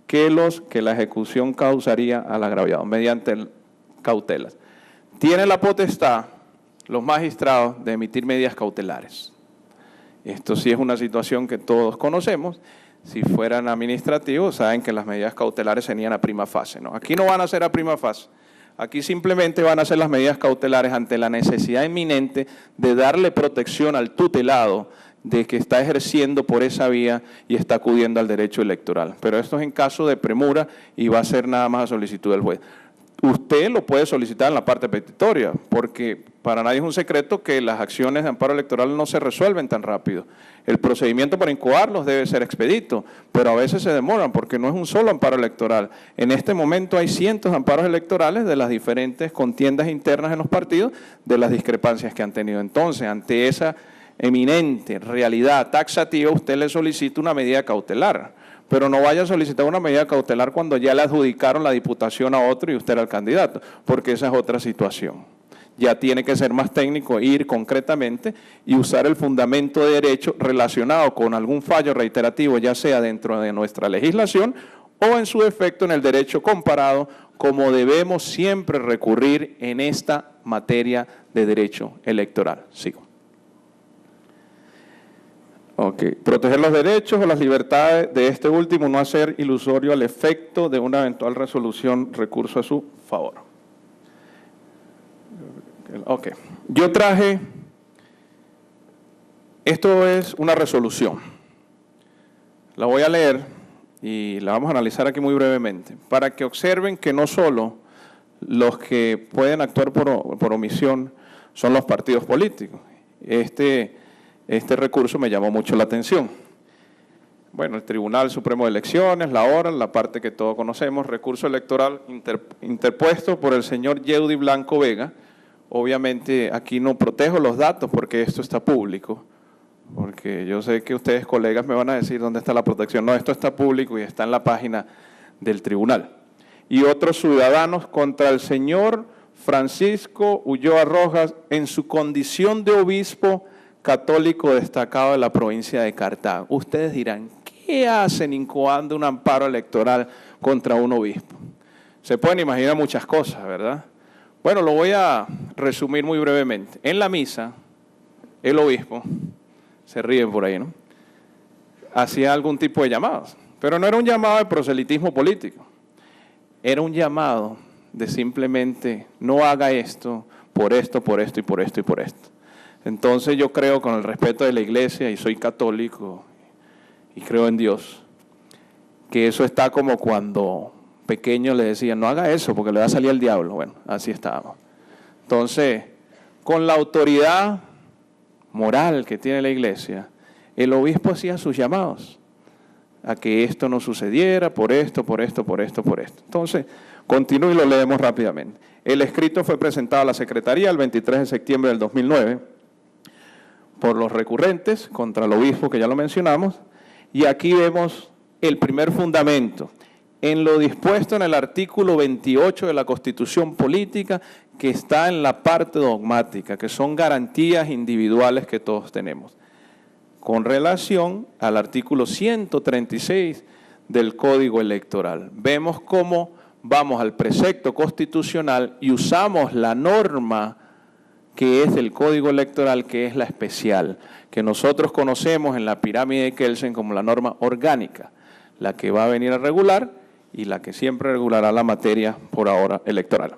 que los que la ejecución causaría al agraviado, mediante cautelas. Tiene la potestad los magistrados de emitir medidas cautelares. Esto sí es una situación que todos conocemos. Si fueran administrativos, saben que las medidas cautelares serían a prima facie, ¿no? Aquí no van a ser a prima facie. Aquí simplemente van a ser las medidas cautelares ante la necesidad inminente de darle protección al tutelado de que está ejerciendo por esa vía y está acudiendo al derecho electoral. Pero esto es en caso de premura y va a ser nada más a solicitud del juez. Usted lo puede solicitar en la parte petitoria, porque para nadie es un secreto que las acciones de amparo electoral no se resuelven tan rápido. El procedimiento para incoarlos debe ser expedito, pero a veces se demoran porque no es un solo amparo electoral. En este momento hay cientos de amparos electorales de las diferentes contiendas internas en los partidos, de las discrepancias que han tenido. Entonces, ante esa eminente realidad taxativa, usted le solicita una medida cautelar, pero no vaya a solicitar una medida cautelar cuando ya le adjudicaron la diputación a otro y usted era el candidato, porque esa es otra situación. Ya tiene que ser más técnico, ir concretamente y usar el fundamento de derecho relacionado con algún fallo reiterativo, ya sea dentro de nuestra legislación o en su defecto en el derecho comparado, como debemos siempre recurrir en esta materia de derecho electoral. Sigo. Ok. Proteger los derechos o las libertades de este último, no hacer ilusorio al efecto de una eventual resolución, recurso a su favor. Ok. Yo traje, esto es una resolución. La voy a leer y la vamos a analizar aquí muy brevemente, para que observen que no solo los que pueden actuar por omisión son los partidos políticos. Este recurso me llamó mucho la atención. Bueno, el Tribunal Supremo de Elecciones, la hora, la parte que todos conocemos, recurso electoral interpuesto por el señor Yeudi Blanco Vega. Obviamente aquí no protejo los datos porque esto está público, porque yo sé que ustedes, colegas, me van a decir dónde está la protección. No, esto está público y está en la página del tribunal. Y otros ciudadanos contra el señor Francisco Ulloa Rojas en su condición de obispo católico destacado de la provincia de Cartago. Ustedes dirán, ¿qué hacen incoando un amparo electoral contra un obispo? Se pueden imaginar muchas cosas, ¿verdad? Bueno, lo voy a resumir muy brevemente. En la misa, el obispo, se ríen por ahí, ¿no?, hacía algún tipo de llamados, pero no era un llamado de proselitismo político, era un llamado de simplemente no haga esto, por esto, por esto y por esto y por esto. Entonces yo creo, con el respeto de la iglesia, y soy católico y creo en Dios, que eso está como cuando pequeños le decían, no haga eso porque le va a salir el diablo. Bueno, así estábamos. Entonces, con la autoridad moral que tiene la iglesia, el obispo hacía sus llamados a que esto no sucediera por esto, por esto, por esto, por esto. Entonces, continúo y lo leemos rápidamente. El escrito fue presentado a la Secretaría el 23 de septiembre del 2009 por los recurrentes contra el obispo, que ya lo mencionamos, y aquí vemos el primer fundamento, en lo dispuesto en el artículo 28 de la Constitución Política, que está en la parte dogmática, que son garantías individuales que todos tenemos, con relación al artículo 136 del Código Electoral. Vemos cómo vamos al precepto constitucional y usamos la norma que es del Código Electoral, que es la especial, que nosotros conocemos en la pirámide de Kelsen como la norma orgánica, la que va a venir a regular y la que siempre regulará la materia por ahora electoral.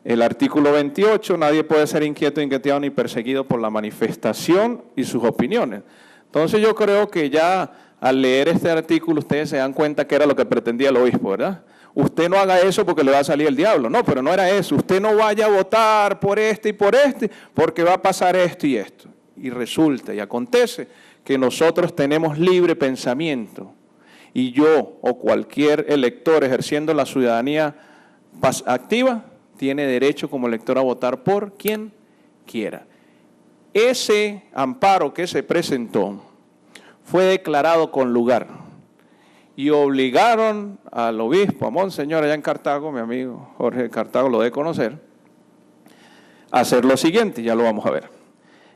El artículo 28, nadie puede ser inquieto, inquieto ni perseguido por la manifestación y sus opiniones. Entonces yo creo que ya al leer este artículo ustedes se dan cuenta que era lo que pretendía el obispo, ¿verdad? Usted no haga eso porque le va a salir el diablo. No, pero no era eso. Usted no vaya a votar por este y por este porque va a pasar esto y esto. Y resulta y acontece que nosotros tenemos libre pensamiento y yo o cualquier elector ejerciendo la ciudadanía activa tiene derecho como elector a votar por quien quiera. Ese amparo que se presentó fue declarado con lugar y obligaron al obispo, a Monseñor allá en Cartago, mi amigo Jorge de Cartago lo debe conocer, a hacer lo siguiente, ya lo vamos a ver.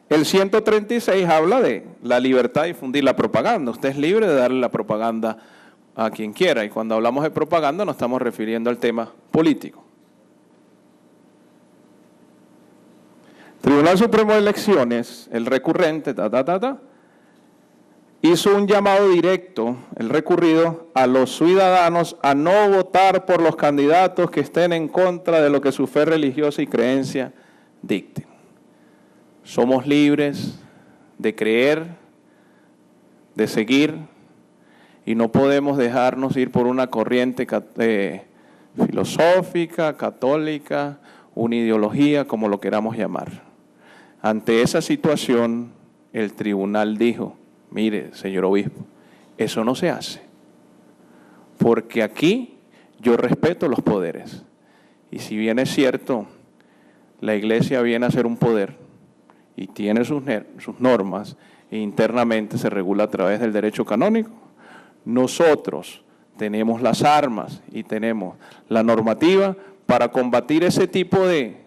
El 136 habla de la libertad de difundir la propaganda. Usted es libre de darle la propaganda a quien quiera, y cuando hablamos de propaganda nos estamos refiriendo al tema político. Tribunal Supremo de Elecciones, el recurrente, hizo un llamado directo, el recurrido, a los ciudadanos a no votar por los candidatos que estén en contra de lo que su fe religiosa y creencia dicten. Somos libres de creer, de seguir, y no podemos dejarnos ir por una corriente filosófica, católica, una ideología, como lo queramos llamar. Ante esa situación, el tribunal dijo, mire, señor obispo, eso no se hace, porque aquí yo respeto los poderes. Y si bien es cierto, la iglesia viene a ser un poder y tiene sus normas e internamente se regula a través del derecho canónico, nosotros tenemos las armas y tenemos la normativa para combatir ese tipo de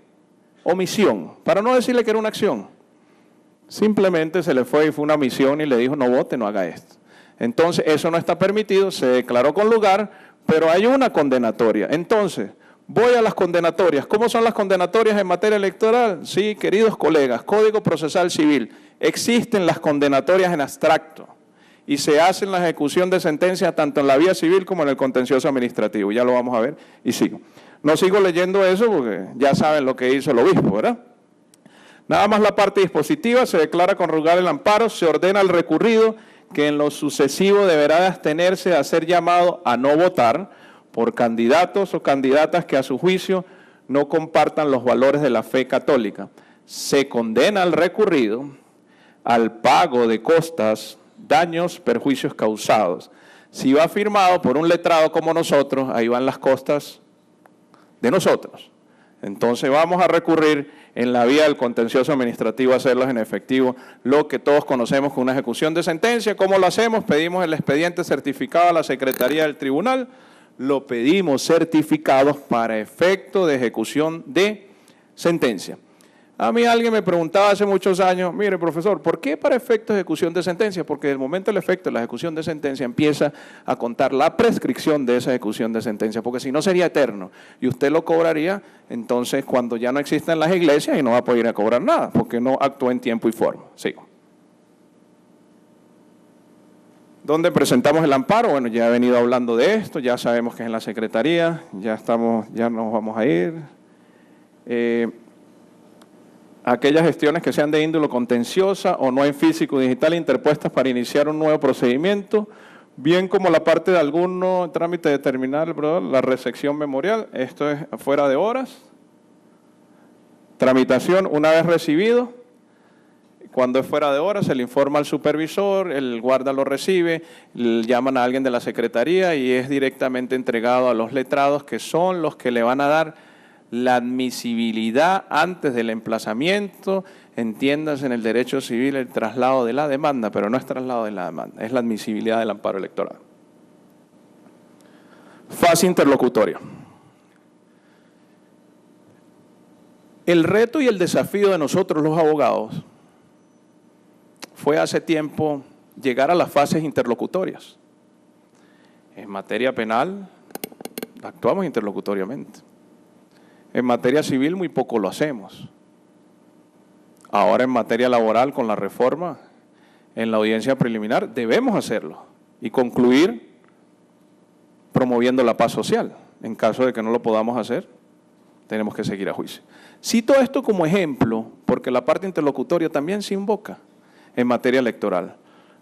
omisión, para no decirle que era una acción. Simplemente se le fue y fue una misión y le dijo, no vote, no haga esto. Entonces, eso no está permitido, se declaró con lugar, pero hay una condenatoria. Entonces, Voy a las condenatorias. ¿Cómo son las condenatorias en materia electoral? Sí, queridos colegas, Código Procesal Civil. Existen las condenatorias en abstracto y se hace la ejecución de sentencias tanto en la vía civil como en el contencioso administrativo. Ya lo vamos a ver y sigo. No sigo leyendo eso porque ya saben lo que hizo el obispo, ¿verdad? Nada más la parte dispositiva, se declara conjugar el amparo, se ordena al recurrido que en lo sucesivo deberá de abstenerse de hacer llamado a no votar por candidatos o candidatas que a su juicio no compartan los valores de la fe católica. Se condena al recurrido al pago de costas, daños, perjuicios causados. Si va firmado por un letrado como nosotros, ahí van las costas de nosotros. Entonces vamos a recurrir en la vía del contencioso administrativo a hacerlos en efectivo, lo que todos conocemos como una ejecución de sentencia. ¿Cómo lo hacemos? Pedimos el expediente certificado a la Secretaría del Tribunal, lo pedimos certificados para efecto de ejecución de sentencia. A mí alguien me preguntaba hace muchos años, mire profesor, ¿por qué para efecto de ejecución de sentencia? Porque desde el momento del efecto de la ejecución de sentencia empieza a contar la prescripción de esa ejecución de sentencia, porque si no sería eterno y usted lo cobraría, entonces cuando ya no existen las iglesias y no va a poder ir a cobrar nada, porque no actuó en tiempo y forma. Sigo. ¿Dónde presentamos el amparo? Bueno, ya he venido hablando de esto, ya sabemos que es en la Secretaría, ya nos vamos a ir. Aquellas gestiones que sean de índole contenciosa o no en físico o digital interpuestas para iniciar un nuevo procedimiento, bien como la parte de alguno trámite de terminar la recepción memorial, esto es fuera de horas. Tramitación una vez recibido, cuando es fuera de horas se le informa al supervisor, el guarda lo recibe, llaman a alguien de la secretaría y es directamente entregado a los letrados que son los que le van a dar la admisibilidad antes del emplazamiento, entiéndase en el derecho civil el traslado de la demanda, pero no es traslado de la demanda, es la admisibilidad del amparo electoral. Fase interlocutoria. El reto y el desafío de nosotros los abogados fue hace tiempo llegar a las fases interlocutorias. En materia penal actuamos interlocutoriamente. En materia civil muy poco lo hacemos. Ahora en materia laboral con la reforma, en la audiencia preliminar debemos hacerlo y concluir promoviendo la paz social. En caso de que no lo podamos hacer, tenemos que seguir a juicio. Cito esto como ejemplo porque la parte interlocutoria también se invoca en materia electoral.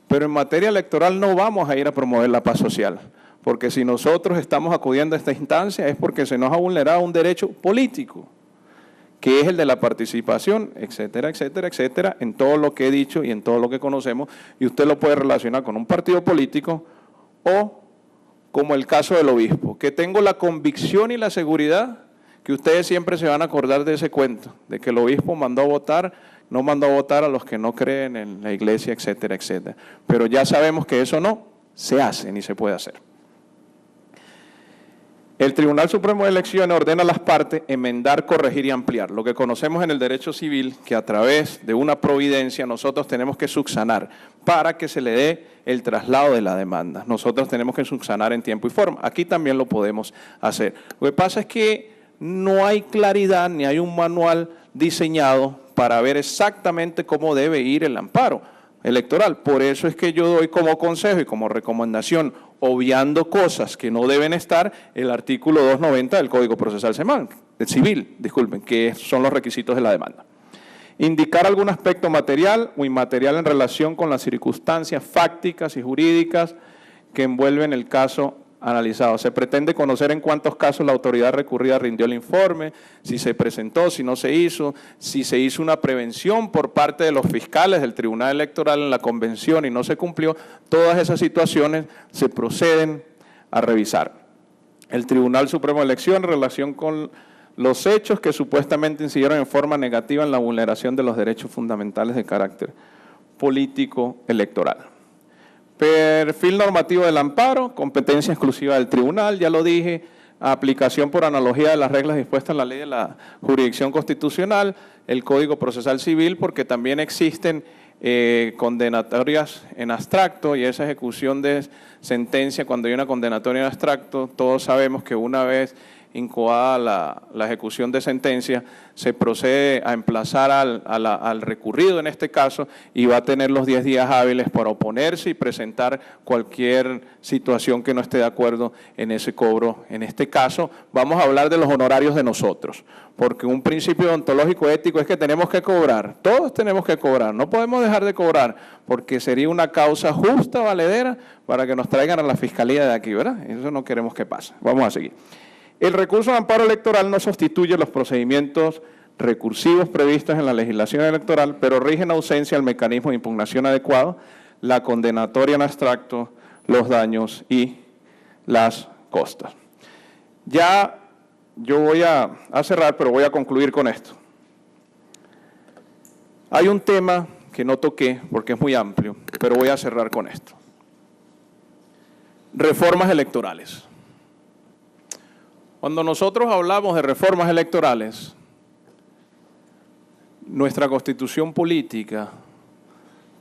Pero en materia electoral no vamos a ir a promover la paz social. Porque si nosotros estamos acudiendo a esta instancia es porque se nos ha vulnerado un derecho político, que es el de la participación, etcétera, etcétera, etcétera, en todo lo que he dicho y en todo lo que conocemos, y usted lo puede relacionar con un partido político o como el caso del obispo, que tengo la convicción y la seguridad que ustedes siempre se van a acordar de ese cuento, de que el obispo mandó a votar, no mandó a votar a los que no creen en la iglesia, etcétera, etcétera. Pero ya sabemos que eso no se hace ni se puede hacer. El Tribunal Supremo de Elecciones ordena a las partes enmendar, corregir y ampliar. Lo que conocemos en el derecho civil, que a través de una providencia nosotros tenemos que subsanar para que se le dé el traslado de la demanda. Nosotros tenemos que subsanar en tiempo y forma. Aquí también lo podemos hacer. Lo que pasa es que no hay claridad ni hay un manual diseñado para ver exactamente cómo debe ir el amparo electoral. Por eso es que yo doy como consejo y como recomendación, obviando cosas que no deben estar, el artículo 290 del Código Procesal Civil, que son los requisitos de la demanda. Indicar algún aspecto material o inmaterial en relación con las circunstancias fácticas y jurídicas que envuelven el caso analizado. Se pretende conocer en cuántos casos la autoridad recurrida rindió el informe, si se presentó, si no se hizo, si se hizo una prevención por parte de los fiscales del Tribunal Electoral en la convención y no se cumplió. Todas esas situaciones se proceden a revisar. El Tribunal Supremo de Elecciones en relación con los hechos que supuestamente incidieron en forma negativa en la vulneración de los derechos fundamentales de carácter político electoral. Perfil normativo del amparo, competencia exclusiva del tribunal, ya lo dije, aplicación por analogía de las reglas dispuestas en la ley de la jurisdicción constitucional, el Código Procesal Civil, porque también existen condenatorias en abstracto y esa ejecución de sentencia, cuando hay una condenatoria en abstracto, todos sabemos que una vez incoada la ejecución de sentencia, se procede a emplazar al recurrido en este caso y va a tener los 10 días hábiles para oponerse y presentar cualquier situación que no esté de acuerdo en ese cobro. En este caso vamos a hablar de los honorarios de nosotros, porque un principio ontológico ético es que tenemos que cobrar, todos tenemos que cobrar, no podemos dejar de cobrar, porque sería una causa justa, valedera, para que nos traigan a la fiscalía de aquí, ¿verdad? Eso no queremos que pase. Vamos a seguir. El recurso de amparo electoral no sustituye los procedimientos recursivos previstos en la legislación electoral, pero rige en ausencia el mecanismo de impugnación adecuado, la condenatoria en abstracto, los daños y las costas. Ya yo voy a cerrar, pero voy a concluir con esto. Hay un tema que no toqué porque es muy amplio, pero voy a cerrar con esto. Reformas electorales. Cuando nosotros hablamos de reformas electorales, nuestra Constitución política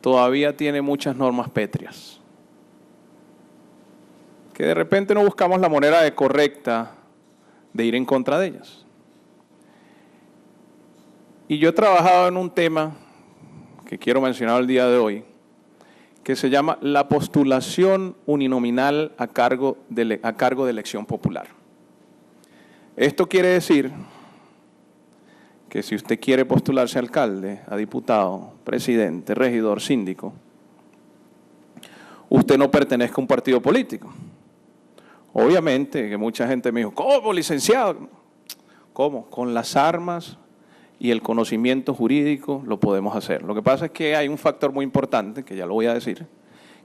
todavía tiene muchas normas pétreas, que de repente no buscamos la manera correcta de ir en contra de ellas. Y yo he trabajado en un tema que quiero mencionar el día de hoy, que se llama la postulación uninominal a cargo de elección popular. Esto quiere decir que si usted quiere postularse a alcalde, a diputado, presidente, regidor, síndico, usted no pertenezca a un partido político. Obviamente que mucha gente me dijo, ¿cómo, licenciado? ¿Cómo? Con las armas y el conocimiento jurídico lo podemos hacer. Lo que pasa es que hay un factor muy importante, que ya lo voy a decir,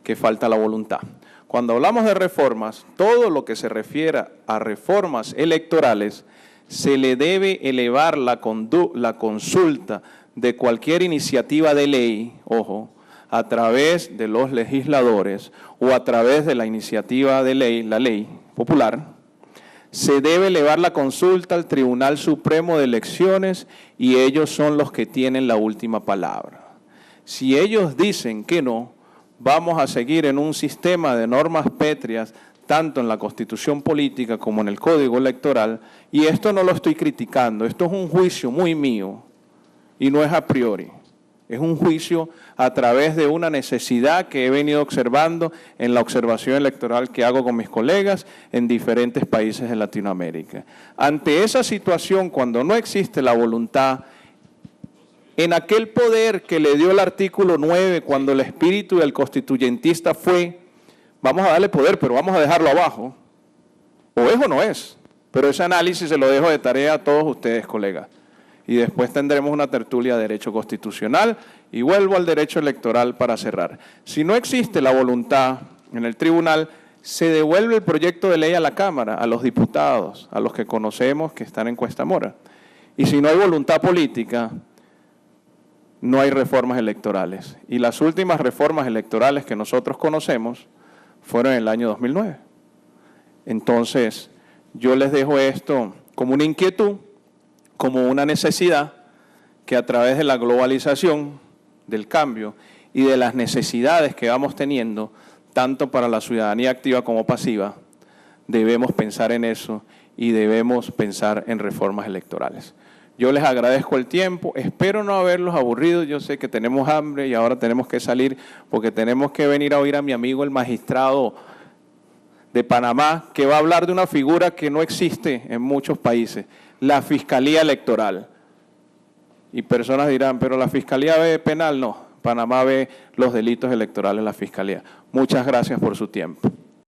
que falta la voluntad. Cuando hablamos de reformas, todo lo que se refiera a reformas electorales, se le debe elevar la consulta de cualquier iniciativa de ley, ojo, a través de los legisladores o a través de la iniciativa de ley, la ley popular, se debe elevar la consulta al Tribunal Supremo de Elecciones y ellos son los que tienen la última palabra. Si ellos dicen que no, vamos a seguir en un sistema de normas pétreas, tanto en la Constitución política como en el Código Electoral, y esto no lo estoy criticando, esto es un juicio muy mío y no es a priori. Es un juicio a través de una necesidad que he venido observando en la observación electoral que hago con mis colegas en diferentes países de Latinoamérica. Ante esa situación, cuando no existe la voluntad, en aquel poder que le dio el artículo 9, cuando el espíritu del constituyentista fue, vamos a darle poder, pero vamos a dejarlo abajo, o es o no es, pero ese análisis se lo dejo de tarea a todos ustedes, colegas. Y después tendremos una tertulia de derecho constitucional y vuelvo al derecho electoral para cerrar. Si no existe la voluntad en el tribunal, se devuelve el proyecto de ley a la Cámara, a los diputados, a los que conocemos que están en Cuesta Mora. Y si no hay voluntad política, no hay reformas electorales. Y las últimas reformas electorales que nosotros conocemos fueron en el año 2009. Entonces, yo les dejo esto como una inquietud, como una necesidad que a través de la globalización, del cambio y de las necesidades que vamos teniendo, tanto para la ciudadanía activa como pasiva, debemos pensar en eso y debemos pensar en reformas electorales. Yo les agradezco el tiempo, espero no haberlos aburrido, yo sé que tenemos hambre y ahora tenemos que salir porque tenemos que venir a oír a mi amigo el magistrado de Panamá, que va a hablar de una figura que no existe en muchos países, la Fiscalía Electoral. Y personas dirán, pero la Fiscalía ve penal, no, Panamá ve los delitos electorales en la Fiscalía. Muchas gracias por su tiempo.